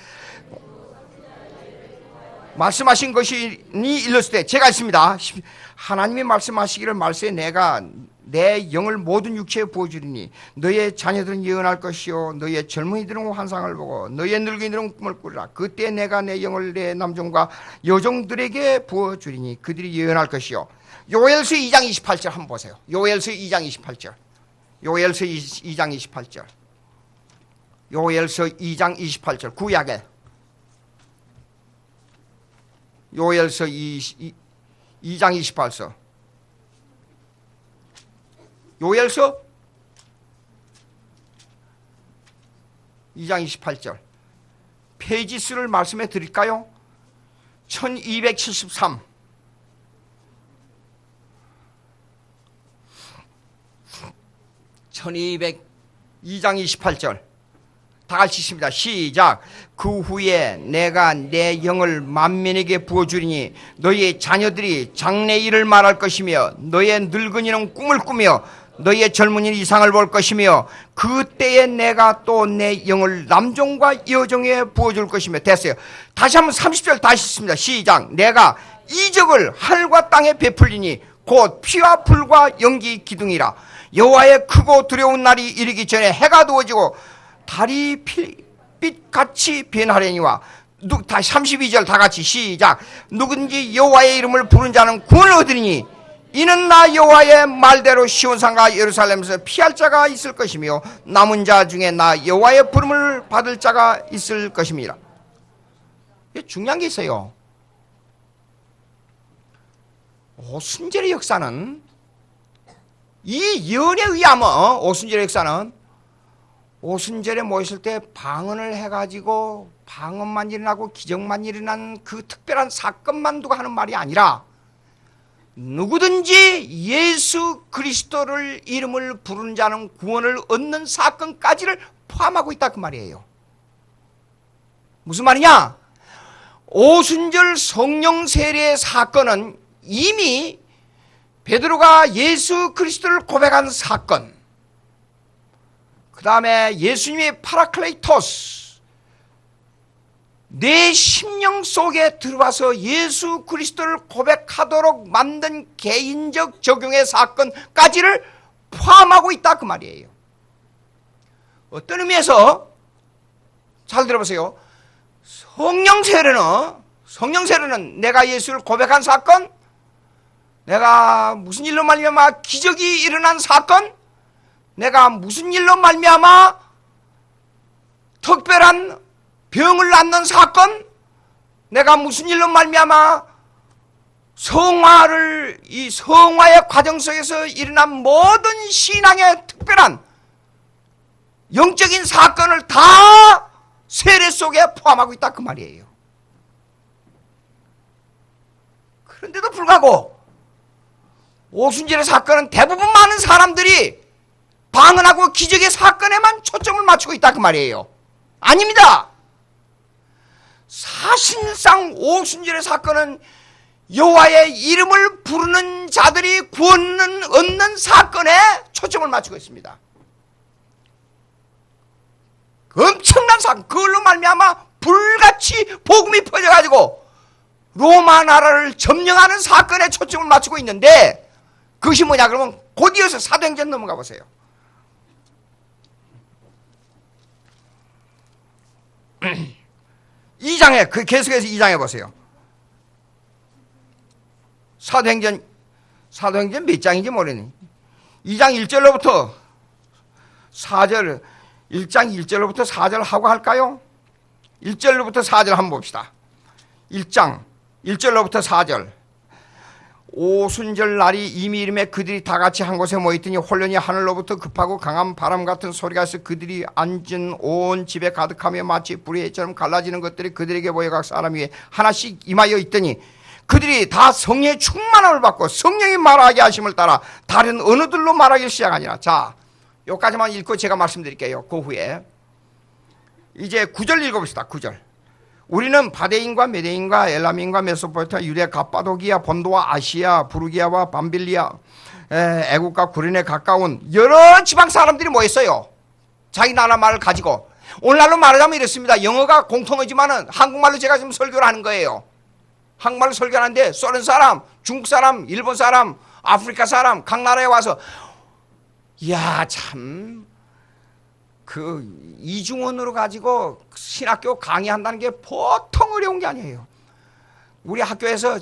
말씀하신 것이 일렀을 때 제가 있습니다. 하나님이 말씀하시기를 말세 내가 내 영을 모든 육체에 부어주리니 너의 자녀들은 예언할 것이요 너의 젊은이들은 환상을 보고 너의 늙은이들은 꿈을 꾸리라. 그때 내가 내 영을 내 남종과 여종들에게 부어주리니 그들이 예언할 것이요. 요엘서 2장 28절 한번 보세요. 요엘서 2장 28절 요엘서 2장 28절. 요엘서 2장 28절. 구약에 요엘서 2장 28절. 요엘서 2장 28절. 페이지 수를 말씀해 드릴까요? 1273. 1202장 28절. 다 같이 읽습니다. 시작. 그 후에 내가 내 영을 만민에게 부어주리니 너희의 자녀들이 장래 일을 말할 것이며 너희의 늙은이는 꿈을 꾸며 너희의 젊은이는 이상을 볼 것이며 그때에 내가 또 내 영을 남종과 여종에 부어줄 것이며. 됐어요. 다시 한번 30절 다시 읽습니다. 시작. 내가 이적을 하늘과 땅에 베풀리니 곧 피와 불과 연기 기둥이라. 여호와의 크고 두려운 날이 이르기 전에 해가 두어지고 달이 빛같이 변하려니와. 다시 32절 다 같이 시작. 누군지 여호와의 이름을 부른 자는 구원을 얻으리니 이는 나 여호와의 말대로 시온산과 예루살렘에서 피할 자가 있을 것이며 남은 자 중에 나 여호와의 부름을 받을 자가 있을 것입니다. 중요한 게 있어요. 오순절의 역사는, 이 예언에 의하면 오순절의 역사는 오순절에 모였을 때 방언을 해가지고 방언만 일어나고 기적만 일어나는 그 특별한 사건만 두고 하는 말이 아니라 누구든지 예수 그리스도를 이름을 부르는 자는 구원을 얻는 사건까지를 포함하고 있다 그 말이에요. 무슨 말이냐? 오순절 성령 세례의 사건은 이미 베드로가 예수 그리스도를 고백한 사건, 그 다음에 예수님의 파라클레이토스, 내 심령 속에 들어와서 예수 그리스도를 고백하도록 만든 개인적 적용의 사건까지를 포함하고 있다 그 말이에요. 어떤 의미에서 잘 들어보세요. 성령 세례는 내가 예수를 고백한 사건, 내가 무슨 일로 말미암아 기적이 일어난 사건, 내가 무슨 일로 말미암아 특별한 병을 낫는 사건, 내가 무슨 일로 말미암아 이 성화의 과정 속에서 일어난 모든 신앙의 특별한 영적인 사건을 다 세례 속에 포함하고 있다 그 말이에요. 그런데도 불구하고 오순절의 사건은 대부분 많은 사람들이 방언하고 기적의 사건에만 초점을 맞추고 있다 그 말이에요. 아닙니다. 사실상 오순절의 사건은 여호와의 이름을 부르는 자들이 구원을 얻는 사건에 초점을 맞추고 있습니다. 엄청난 사건, 그걸로 말미암아 불같이 복음이 퍼져가지고 로마 나라를 점령하는 사건에 초점을 맞추고 있는데, 그것이 뭐냐 그러면 곧 이어서 사도행전 넘어가 보세요. 계속해서 2장에 보세요. 사도행전 몇 장인지 모르니 2장 1절로부터 4절, 1장 1절로부터 4절 하고 할까요? 1절로부터 4절 한번 봅시다. 1장 1절로부터 4절. 오순절 날이 이미 이름에 그들이 다 같이 한 곳에 모였더니 홀련히 하늘로부터 급하고 강한 바람 같은 소리가 있어 그들이 앉은 온 집에 가득하며 마치 불의 해처럼 갈라지는 것들이 그들에게 보여 각 사람 위에 하나씩 임하여 있더니 그들이 다 성령의 충만함을 받고 성령이 말하게 하심을 따라 다른 언어들로 말하기 시작하니라. 자, 여기까지만 읽고 제가 말씀드릴게요. 그 후에 이제 9절 읽어봅시다. 9절. 우리는 바데인과 메데인과 엘람인과 메소포타미아, 유대, 갑바도기아, 본도와 아시아, 부르기아와 밤빌리아, 애국과 구린에 가까운 여러 지방 사람들이 모였어요. 자기 나라 말을 가지고. 오늘날로 말하자면 이렇습니다. 영어가 공통어지만은 한국말로 제가 지금 설교를 하는 거예요. 한국말로 설교하는데 소련 사람, 중국 사람, 일본 사람, 아프리카 사람 각 나라에 와서, 이야 참 그 이중언어로 가지고 신학교 강의한다는 게 보통 어려운 게 아니에요. 우리 학교에서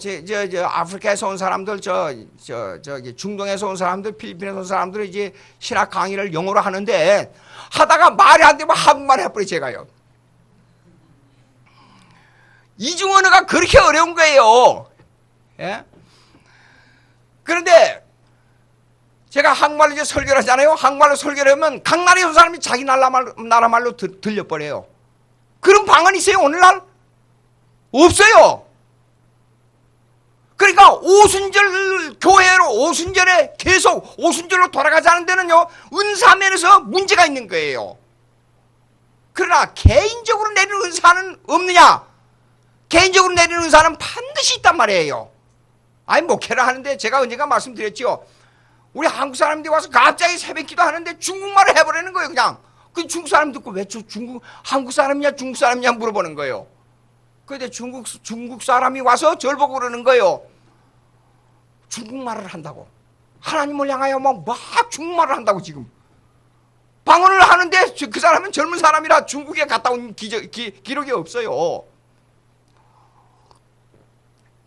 아프리카에서 온 사람들, 저기 중동에서 온 사람들, 필리핀에서 온 사람들 이제 신학 강의를 영어로 하는데 하다가 말이 안 되면 한국말 해버려 제가요. 이중 언어가 그렇게 어려운 거예요. 예? 그런데 제가 한국말로 이제 설교를 하잖아요. 한국말로 설교를 하면 각 나라에 온 사람이 자기 나라 말로 들려버려요. 그런 방언이 있어요, 오늘날? 없어요. 그러니까 오순절 교회로 오순절에 계속 오순절로 돌아가자는 데는요, 은사면에서 문제가 있는 거예요. 그러나 개인적으로 내리는 은사는 없느냐? 개인적으로 내리는 은사는 반드시 있단 말이에요. 아니, 목회를 하는데 제가 언젠가 말씀드렸죠. 우리 한국 사람들이 와서 갑자기 새벽기도 하는데 중국말을 해버리는 거예요, 그냥. 그 중국 사람 듣고 왜 한국 사람이냐, 중국 사람이냐 물어보는 거예요. 그런데 중국 사람이 와서 절 보고 그러는 거예요. 중국말을 한다고. 하나님을 향하여 막 중국말을 한다고 지금. 방언을 하는데 그 사람은 젊은 사람이라 중국에 갔다 온 기록이 없어요.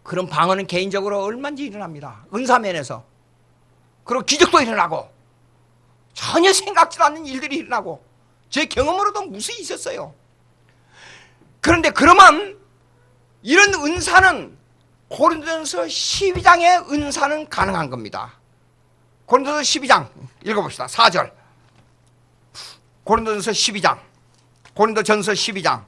그런 방언은 개인적으로 얼마든지 일어납니다. 은사면에서. 그리고 기적도 일어나고 전혀 생각지도 않는 일들이 일어나고 제 경험으로도 무수히 있었어요. 그런데 그러면 이런 은사는 고린도전서 12장의 은사는 가능한 겁니다. 고린도전서 12장 읽어봅시다. 4절. 고린도전서 12장. 고린도전서 12장.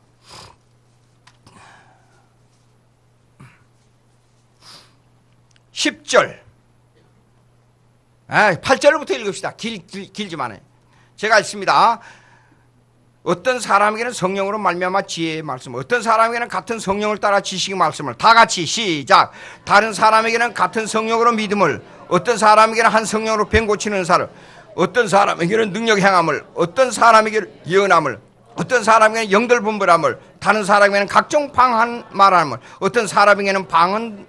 10절. 8절부터 읽읍시다. 길지만은. 제가 읽습니다. 어떤 사람에게는 성령으로 말미암아 지혜의 말씀, 어떤 사람에게는 같은 성령을 따라 지식의 말씀을, 다 같이 시작. 다른 사람에게는 같은 성령으로 믿음을, 어떤 사람에게는 한 성령으로 병 고치는 은사를, 어떤 사람에게는 능력 행함을, 어떤 사람에게는 예언함을, 어떤 사람에게는 영들 분별함을, 다른 사람에게는 각종 방언 말함을, 어떤 사람에게는 방언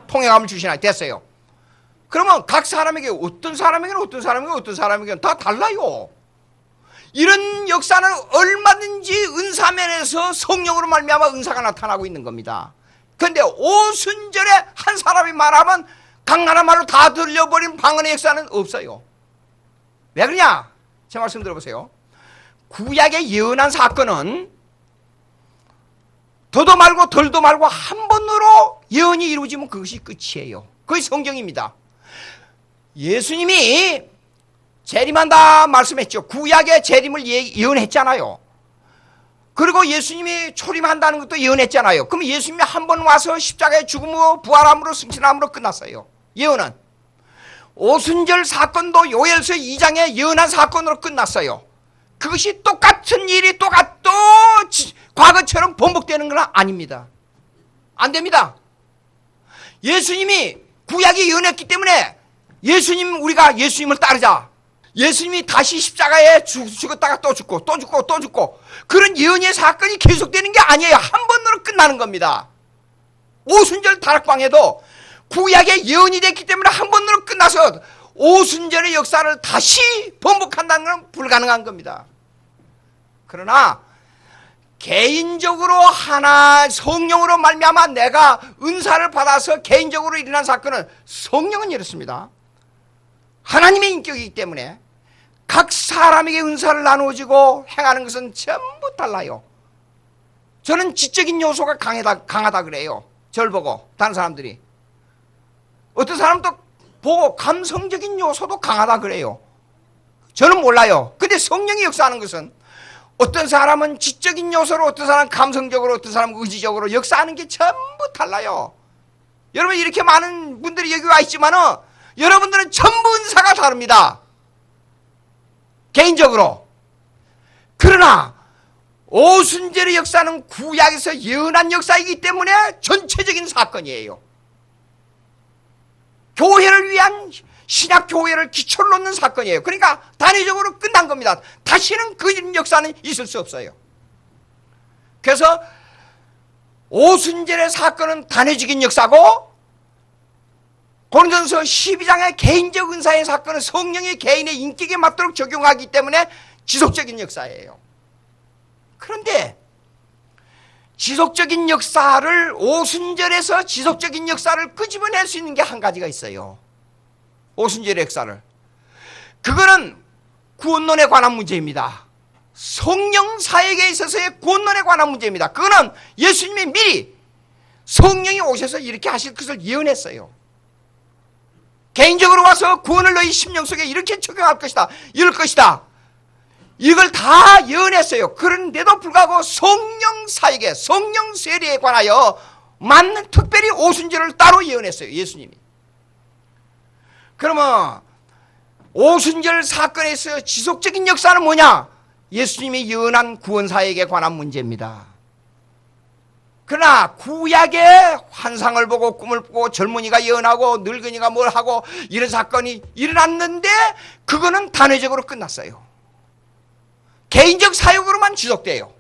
통역함을 주시나. 됐어요. 그러면 각 사람에게 어떤 사람에게는 다 달라요. 이런 역사는 얼마든지 은사면에서 성령으로 말미암아 은사가 나타나고 있는 겁니다. 그런데 오순절에 한 사람이 말하면 각 나라 말로 다 들려버린 방언의 역사는 없어요. 왜 그러냐? 제 말씀 들어보세요. 구약의 예언한 사건은 더도 말고 덜도 말고 한 번으로 예언이 이루어지면 그것이 끝이에요. 그것이 성경입니다. 예수님이 재림한다 말씀했죠. 구약의 재림을 예언했잖아요. 그리고 예수님이 초림한다는 것도 예언했잖아요. 그럼 예수님이 한 번 와서 십자가에 죽음으로 부활함으로 승천함으로 끝났어요. 예언은. 오순절 사건도 요엘서 2장에 예언한 사건으로 끝났어요. 그것이 똑같은 일이 또 과거처럼 반복되는 건 아닙니다. 안 됩니다. 예수님이 구약이 예언했기 때문에 우리가 예수님을 따르자. 예수님이 다시 십자가에 죽었다가 또 죽고 그런 예언의 사건이 계속되는 게 아니에요. 한 번으로 끝나는 겁니다. 오순절 다락방에도 구약의 예언이 됐기 때문에 한 번으로 끝나서 오순절의 역사를 다시 번복한다는 건 불가능한 겁니다. 그러나 개인적으로 하나 성령으로 말미암아 내가 은사를 받아서 개인적으로 일어난 사건은 성령은 이렇습니다. 하나님의 인격이기 때문에 각 사람에게 은사를 나누어지고 행하는 것은 전부 달라요. 저는 지적인 요소가 강하다 그래요. 절 보고 다른 사람들이. 어떤 사람도 보고 감성적인 요소도 강하다 그래요. 저는 몰라요. 근데 성령이 역사하는 것은 어떤 사람은 지적인 요소로, 어떤 사람은 감성적으로, 어떤 사람은 의지적으로 역사하는 게 전부 달라요. 여러분 이렇게 많은 분들이 여기 와 있지만은 여러분들은 전부 은사가 다릅니다. 개인적으로. 그러나 오순절의 역사는 구약에서 예언한 역사이기 때문에 전체적인 사건이에요. 교회를 위한 신약 교회를 기초로 놓는 사건이에요. 그러니까 단회적으로 끝난 겁니다. 다시는 그 역사는 있을 수 없어요. 그래서 오순절의 사건은 단회적인 역사고 고린도전서 12장의 개인적 은사의 사건은 성령이 개인의 인격에 맞도록 적용하기 때문에 지속적인 역사예요. 그런데 지속적인 역사를, 오순절에서 지속적인 역사를 끄집어낼 수 있는 게 한 가지가 있어요. 오순절의 역사를. 그거는 구원론에 관한 문제입니다. 성령 사역에 있어서의 구원론에 관한 문제입니다. 그거는 예수님이 미리 성령이 오셔서 이렇게 하실 것을 예언했어요. 개인적으로 와서 구원을 너희 심령 속에 이렇게 적용할 것이다, 이럴 것이다, 이걸 다 예언했어요. 그런데도 불구하고 성령 사역에, 성령 세례에 관하여 맞는, 특별히 오순절을 따로 예언했어요, 예수님이. 그러면 오순절 사건에서 지속적인 역사는 뭐냐? 예수님이 예언한 구원 사역에 관한 문제입니다. 그러나 구약의 환상을 보고 꿈을 보고 젊은이가 예언하고 늙은이가 뭘 하고 이런 사건이 일어났는데 그거는 단회적으로 끝났어요. 개인적 사역으로만 지속돼요.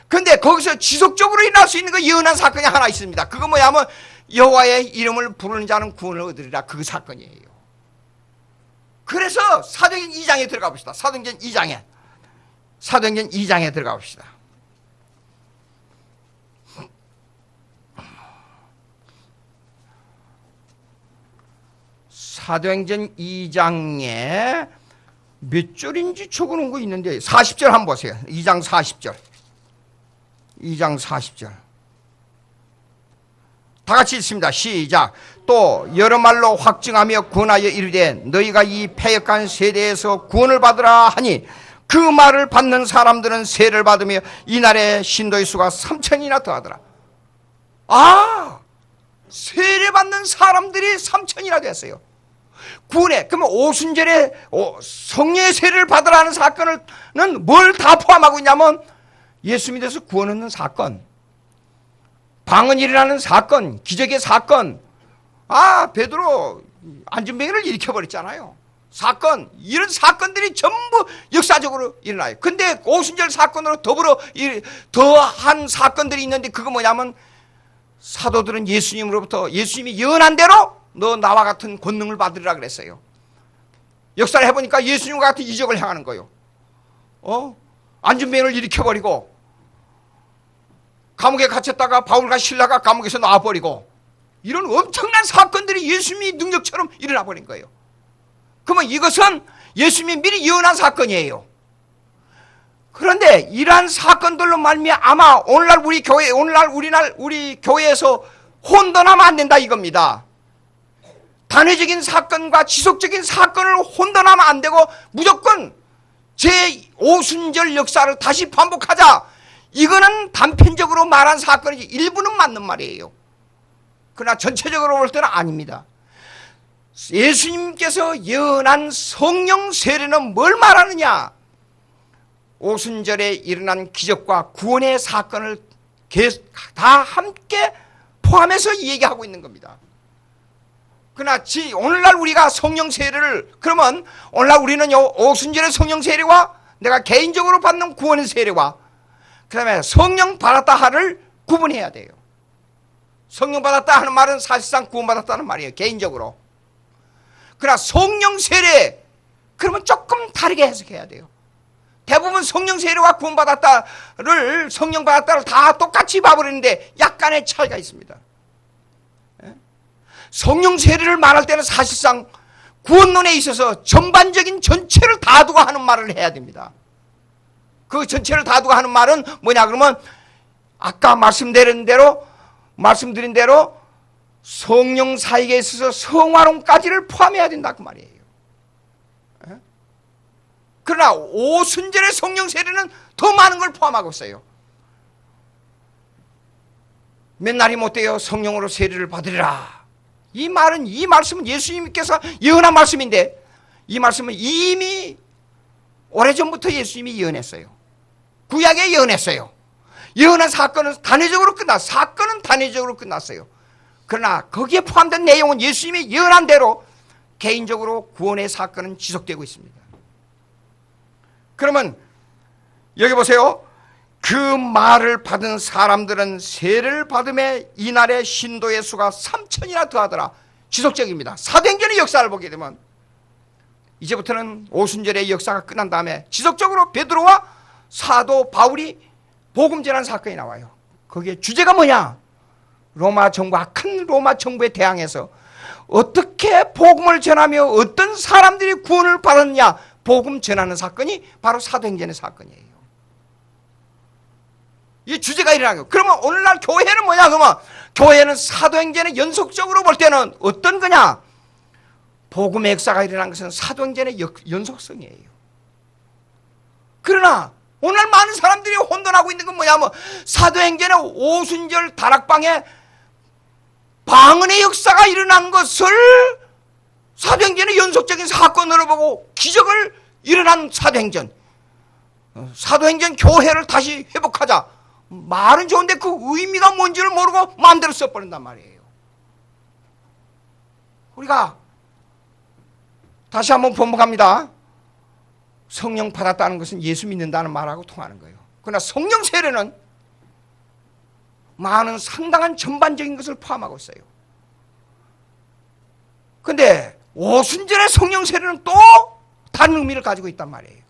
그런데 거기서 지속적으로 일어날 수 있는 그 예언한 사건이 하나 있습니다. 그거 뭐냐면 여호와의 이름을 부르는 자는 구원을 얻으리라, 그 사건이에요. 그래서 사도행전 2장에 들어가 봅시다. 사도행전 2장에 들어가 봅시다. 사도행전 2장에 몇 절인지 적어놓은 거 있는데 40절 한번 보세요. 2장 40절. 2장 40절. 다 같이 읽습니다. 시작. 또 여러 말로 확증하며 권하여 이르되 너희가 이 패역한 세대에서 구원을 받으라 하니 그 말을 받는 사람들은 세를 받으며 이날의 신도의 수가 3,000이나 더하더라. 아, 세례 받는 사람들이 3,000이나 됐어요. 구원에, 그러면 오순절에 성령의 세례를 받으라는 사건은 뭘 다 포함하고 있냐면 예수 믿어서 구원 얻는 사건, 방언이 일어나는 사건, 기적의 사건. 아, 베드로 안전병을 일으켜버렸잖아요. 사건, 이런 사건들이 전부 역사적으로 일어나요. 근데 오순절 사건으로 더불어 더한 사건들이 있는데 그거 뭐냐면 사도들은 예수님으로부터 예수님이 예언한 대로 너 나와 같은 권능을 받으리라 그랬어요. 역사를 해보니까 예수님과 같은 이적을 행하는 거예요. 안전병을 일으켜버리고 감옥에 갇혔다가 바울과 실라가 감옥에서 나와버리고 이런 엄청난 사건들이 예수님이 능력처럼 일어나 버린 거예요. 그러면 이것은 예수님이 미리 예언한 사건이에요. 그런데 이러한 사건들로 말미암아 아마 오늘날 우리 교회, 우리 교회에서 혼돈하면 안 된다 이겁니다. 단회적인 사건과 지속적인 사건을 혼돈하면 안 되고 무조건 제5순절 역사를 다시 반복하자. 이거는 단편적으로 말한 사건이지 일부는 맞는 말이에요. 그러나 전체적으로 볼 때는 아닙니다. 예수님께서 예언한 성령 세례는 뭘 말하느냐? 오순절에 일어난 기적과 구원의 사건을 다 함께 포함해서 얘기하고 있는 겁니다. 그러나 오늘날 우리가 성령 세례를, 그러면 오늘날 우리는 오순절의 성령 세례와 내가 개인적으로 받는 구원의 세례와 그 다음에 성령 받았다 하를 구분해야 돼요. 성령 받았다 하는 말은 사실상 구원받았다는 말이에요, 개인적으로. 그러나 성령 세례, 그러면 조금 다르게 해석해야 돼요. 대부분 성령 세례와 구원받았다를, 성령 받았다를 다 똑같이 봐버리는데 약간의 차이가 있습니다. 성령 세례를 말할 때는 사실상 구원론에 있어서 전반적인 전체를 다 두고 하는 말을 해야 됩니다. 그 전체를 다 두고 하는 말은 뭐냐 그러면 아까 말씀드린 대로 성령 사역에 있어서 성화론까지를 포함해야 된다 그 말이에요. 그러나 오순절의 성령 세례는 더 많은 걸 포함하고 있어요. 몇 날이 못 돼요 성령으로 세례를 받으리라. 이 말씀은 예수님께서 예언한 말씀인데 이 말씀은 이미 오래전부터 예수님이 예언했어요. 구약에 예언했어요. 예언한 사건은 단회적으로 끝났어요. 그러나 거기에 포함된 내용은 예수님이 예언한 대로 개인적으로 구원의 사건은 지속되고 있습니다. 그러면 여기 보세요. 그 말을 받은 사람들은 세례를 받음에 이날의 신도의 수가 3,000이나 더하더라. 지속적입니다. 사도행전의 역사를 보게 되면 이제부터는 오순절의 역사가 끝난 다음에 지속적으로 베드로와 사도 바울이 복음 전한 사건이 나와요. 거기에 주제가 뭐냐? 로마 정부, 악한 로마 정부에 대항해서 어떻게 복음을 전하며 어떤 사람들이 구원을 받았느냐, 복음 전하는 사건이 바로 사도행전의 사건이에요. 이 주제가 일어나는 거예요. 그러면 오늘날 교회는 뭐냐? 그러면 교회는 사도행전의 연속적으로 볼 때는 어떤 거냐? 복음의 역사가 일어난 것은 사도행전의 연속성이에요. 그러나 오늘 많은 사람들이 혼돈하고 있는 건 뭐냐면 사도행전의 오순절 다락방에 방언의 역사가 일어난 것을 사도행전의 연속적인 사건으로 보고 기적을 일어난 사도행전, 사도행전 교회를 다시 회복하자. 말은 좋은데 그 의미가 뭔지를 모르고 마음대로 써버린단 말이에요. 우리가 다시 한번 번복합니다. 성령 받았다는 것은 예수 믿는다는 말하고 통하는 거예요. 그러나 성령 세례는 많은 상당한 전반적인 것을 포함하고 있어요. 그런데 오순절의 성령 세례는 또 다른 의미를 가지고 있단 말이에요.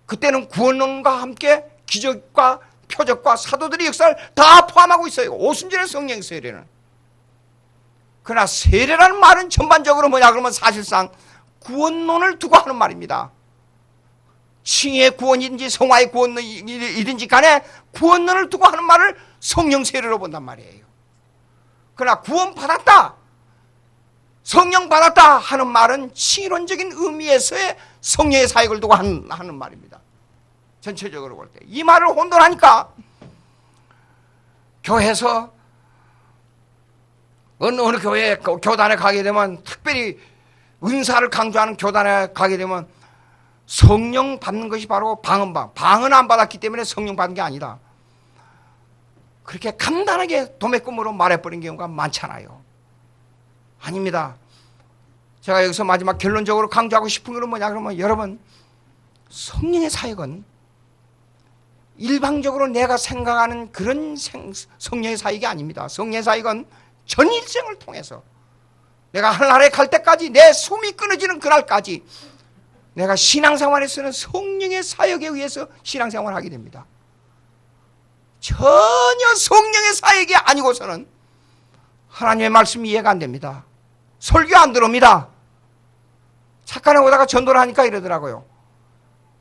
그때는 구원론과 함께 기적과 표적과 사도들의 역사를 다 포함하고 있어요. 오순절의 성령 세례는. 그러나 세례라는 말은 전반적으로 뭐냐 그러면 사실상 구원론을 두고 하는 말입니다. 칭의의 구원이든지 성화의 구원이든지 간에 구원론을 두고 하는 말을 성령 세례로 본단 말이에요. 그러나 구원 받았다, 성령 받았다 하는 말은 칭의론적인 의미에서의 성령의 사역을 두고 하는 말입니다. 전체적으로 볼 때. 이 말을 혼돈하니까 교회에서 어느 교회 교단에 가게 되면, 특별히 은사를 강조하는 교단에 가게 되면 성령 받는 것이 바로 방언 안 받았기 때문에 성령 받은 게 아니다, 그렇게 간단하게 도매금으로 말해버린 경우가 많잖아요. 아닙니다. 제가 여기서 마지막 결론적으로 강조하고 싶은 것은 뭐냐 그러면, 여러분, 성령의 사역은 일방적으로 내가 생각하는 그런 성령의 사역이 아닙니다. 성령의 사역은 전 일생을 통해서 내가 하늘나라에 갈 때까지, 내 숨이 끊어지는 그날까지 내가 신앙생활에서는 성령의 사역에 의해서 신앙생활을 하게 됩니다. 전혀 성령의 사역이 아니고서는 하나님의 말씀이 이해가 안 됩니다. 설교 안 들어옵니다. 착간에 오다가 전도를 하니까 이러더라고요.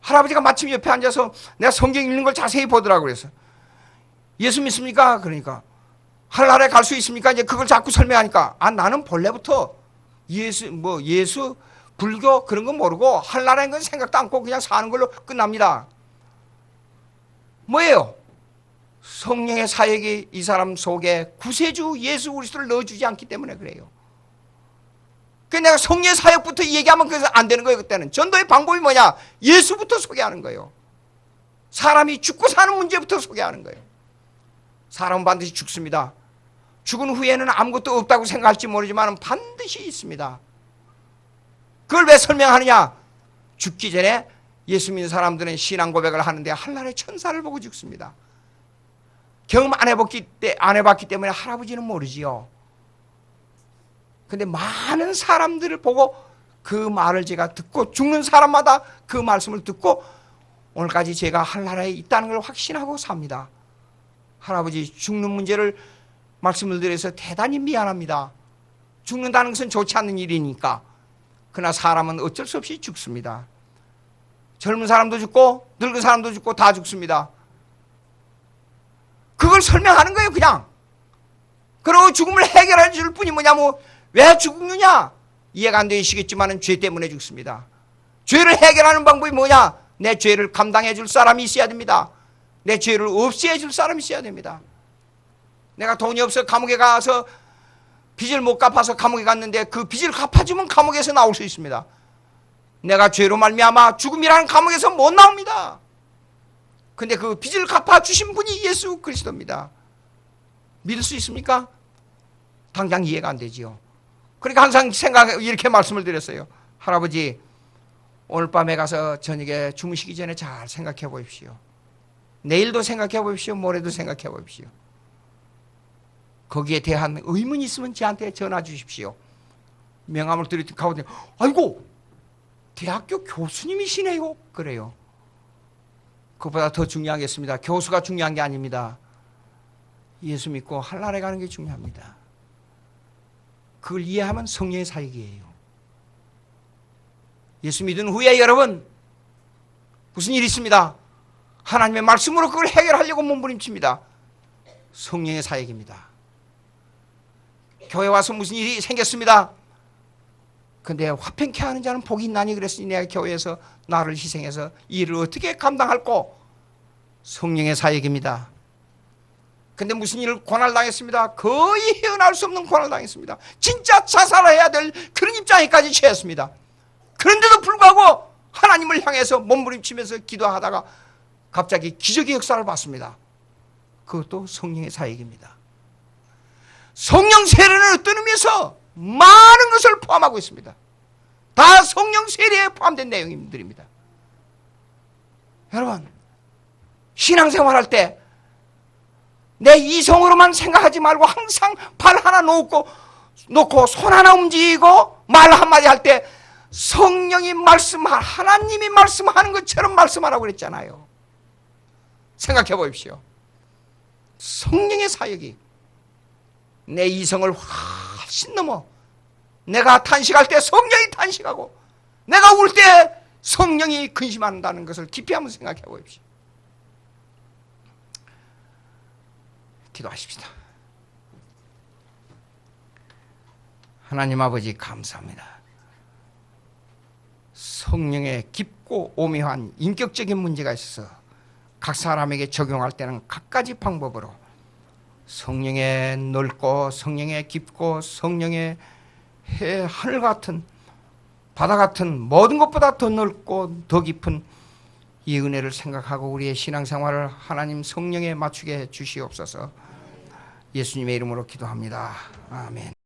할아버지가 마침 옆에 앉아서 내가 성경 읽는 걸 자세히 보더라고요. 그래서 예수 믿습니까? 그러니까 하늘나라에 갈 수 있습니까? 이제 그걸 자꾸 설명하니까, 나는 본래부터 예수, 불교 그런 건 모르고 하늘나라인 건 생각도 않고 그냥 사는 걸로 끝납니다. 뭐예요? 성령의 사역이 이 사람 속에 구세주 예수 그리스도를 넣어주지 않기 때문에 그래요. 그래서 내가 성령의 사역부터 얘기하면 그래서 안 되는 거예요. 그때는 전도의 방법이 뭐냐? 예수부터 소개하는 거예요. 사람이 죽고 사는 문제부터 소개하는 거예요. 사람은 반드시 죽습니다. 죽은 후에는 아무것도 없다고 생각할지 모르지만 반드시 있습니다. 그걸 왜 설명하느냐? 죽기 전에 예수 믿는 사람들은 신앙 고백을 하는데 하늘나라의 천사를 보고 죽습니다. 경험 안 해봤기 때문에 할아버지는 모르지요. 근데 많은 사람들을 보고 그 말을 제가 듣고, 죽는 사람마다 그 말씀을 듣고 오늘까지 제가 하늘나라에 있다는 걸 확신하고 삽니다. 할아버지 죽는 문제를 말씀을 드려서 대단히 미안합니다. 죽는다는 것은 좋지 않는 일이니까. 그러나 사람은 어쩔 수 없이 죽습니다. 젊은 사람도 죽고 늙은 사람도 죽고 다 죽습니다. 그걸 설명하는 거예요, 그냥. 그리고 죽음을 해결해 줄 분이 뭐냐면, 왜 죽느냐? 이해가 안 되시겠지만 죄 때문에 죽습니다. 죄를 해결하는 방법이 뭐냐? 내 죄를 감당해 줄 사람이 있어야 됩니다. 내 죄를 없애해 줄 사람이 있어야 됩니다. 내가 돈이 없어 감옥에 가서 빚을 못 갚아서 감옥에 갔는데 그 빚을 갚아주면 감옥에서 나올 수 있습니다. 내가 죄로 말미암아 죽음이라는 감옥에서 못 나옵니다. 근데 그 빚을 갚아주신 분이 예수 그리스도입니다. 믿을 수 있습니까? 당장 이해가 안 되지요. 그러니까 항상 이렇게 말씀을 드렸어요. 할아버지, 오늘 밤에 가서 저녁에 주무시기 전에 잘 생각해 보십시오. 내일도 생각해 보십시오. 모레도 생각해 보십시오. 거기에 대한 의문이 있으면 저한테 전화 주십시오. 명함을 드리더니 가보더니, 아이고, 대학교 교수님이시네요. 그래요. 그것보다 더 중요하겠습니다. 교수가 중요한 게 아닙니다. 예수 믿고 한나라에 가는 게 중요합니다. 그걸 이해하면 성령의 사역이에요. 예수 믿은 후에 여러분 무슨 일이 있습니다. 하나님의 말씀으로 그걸 해결하려고 몸부림칩니다. 성령의 사역입니다. 교회 와서 무슨 일이 생겼습니다. 근데 화평케 하는 자는 복이 있나니 그랬으니 내가 교회에서 나를 희생해서 이 일을 어떻게 감당할꼬? 성령의 사역입니다. 근데 무슨 일을 고난당했습니다. 거의 헤어나올 수 없는 고난당했습니다. 진짜 자살해야 될 그런 입장에까지 처했습니다. 그런데도 불구하고 하나님을 향해서 몸부림치면서 기도하다가 갑자기 기적의 역사를 봤습니다. 그것도 성령의 사역입니다. 성령 세례는 어떤 의미에서 많은 것을 포함하고 있습니다. 다 성령 세례에 포함된 내용들입니다. 여러분, 신앙생활할 때 내 이성으로만 생각하지 말고 항상 발 하나 놓고 손 하나 움직이고 말 한마디 할 때 성령이 하나님이 말씀하는 것처럼 말씀하라고 그랬잖아요. 생각해 보십시오. 성령의 사역이 내 이성을 훨씬 넘어. 내가 탄식할 때 성령이 탄식하고 내가 울 때 성령이 근심한다는 것을 깊이 한번 생각해 보십시오. 기도하십시다. 하나님 아버지 감사합니다. 성령의 깊고 오묘한 인격적인 문제가 있어서 각 사람에게 적용할 때는 각가지 방법으로 성령의 넓고 성령의 깊고 성령의 하늘 같은 바다 같은 모든 것보다 더 넓고 더 깊은 이 은혜를 생각하고 우리의 신앙생활을 하나님 성령에 맞추게 해 주시옵소서. 예수님의 이름으로 기도합니다. 아멘.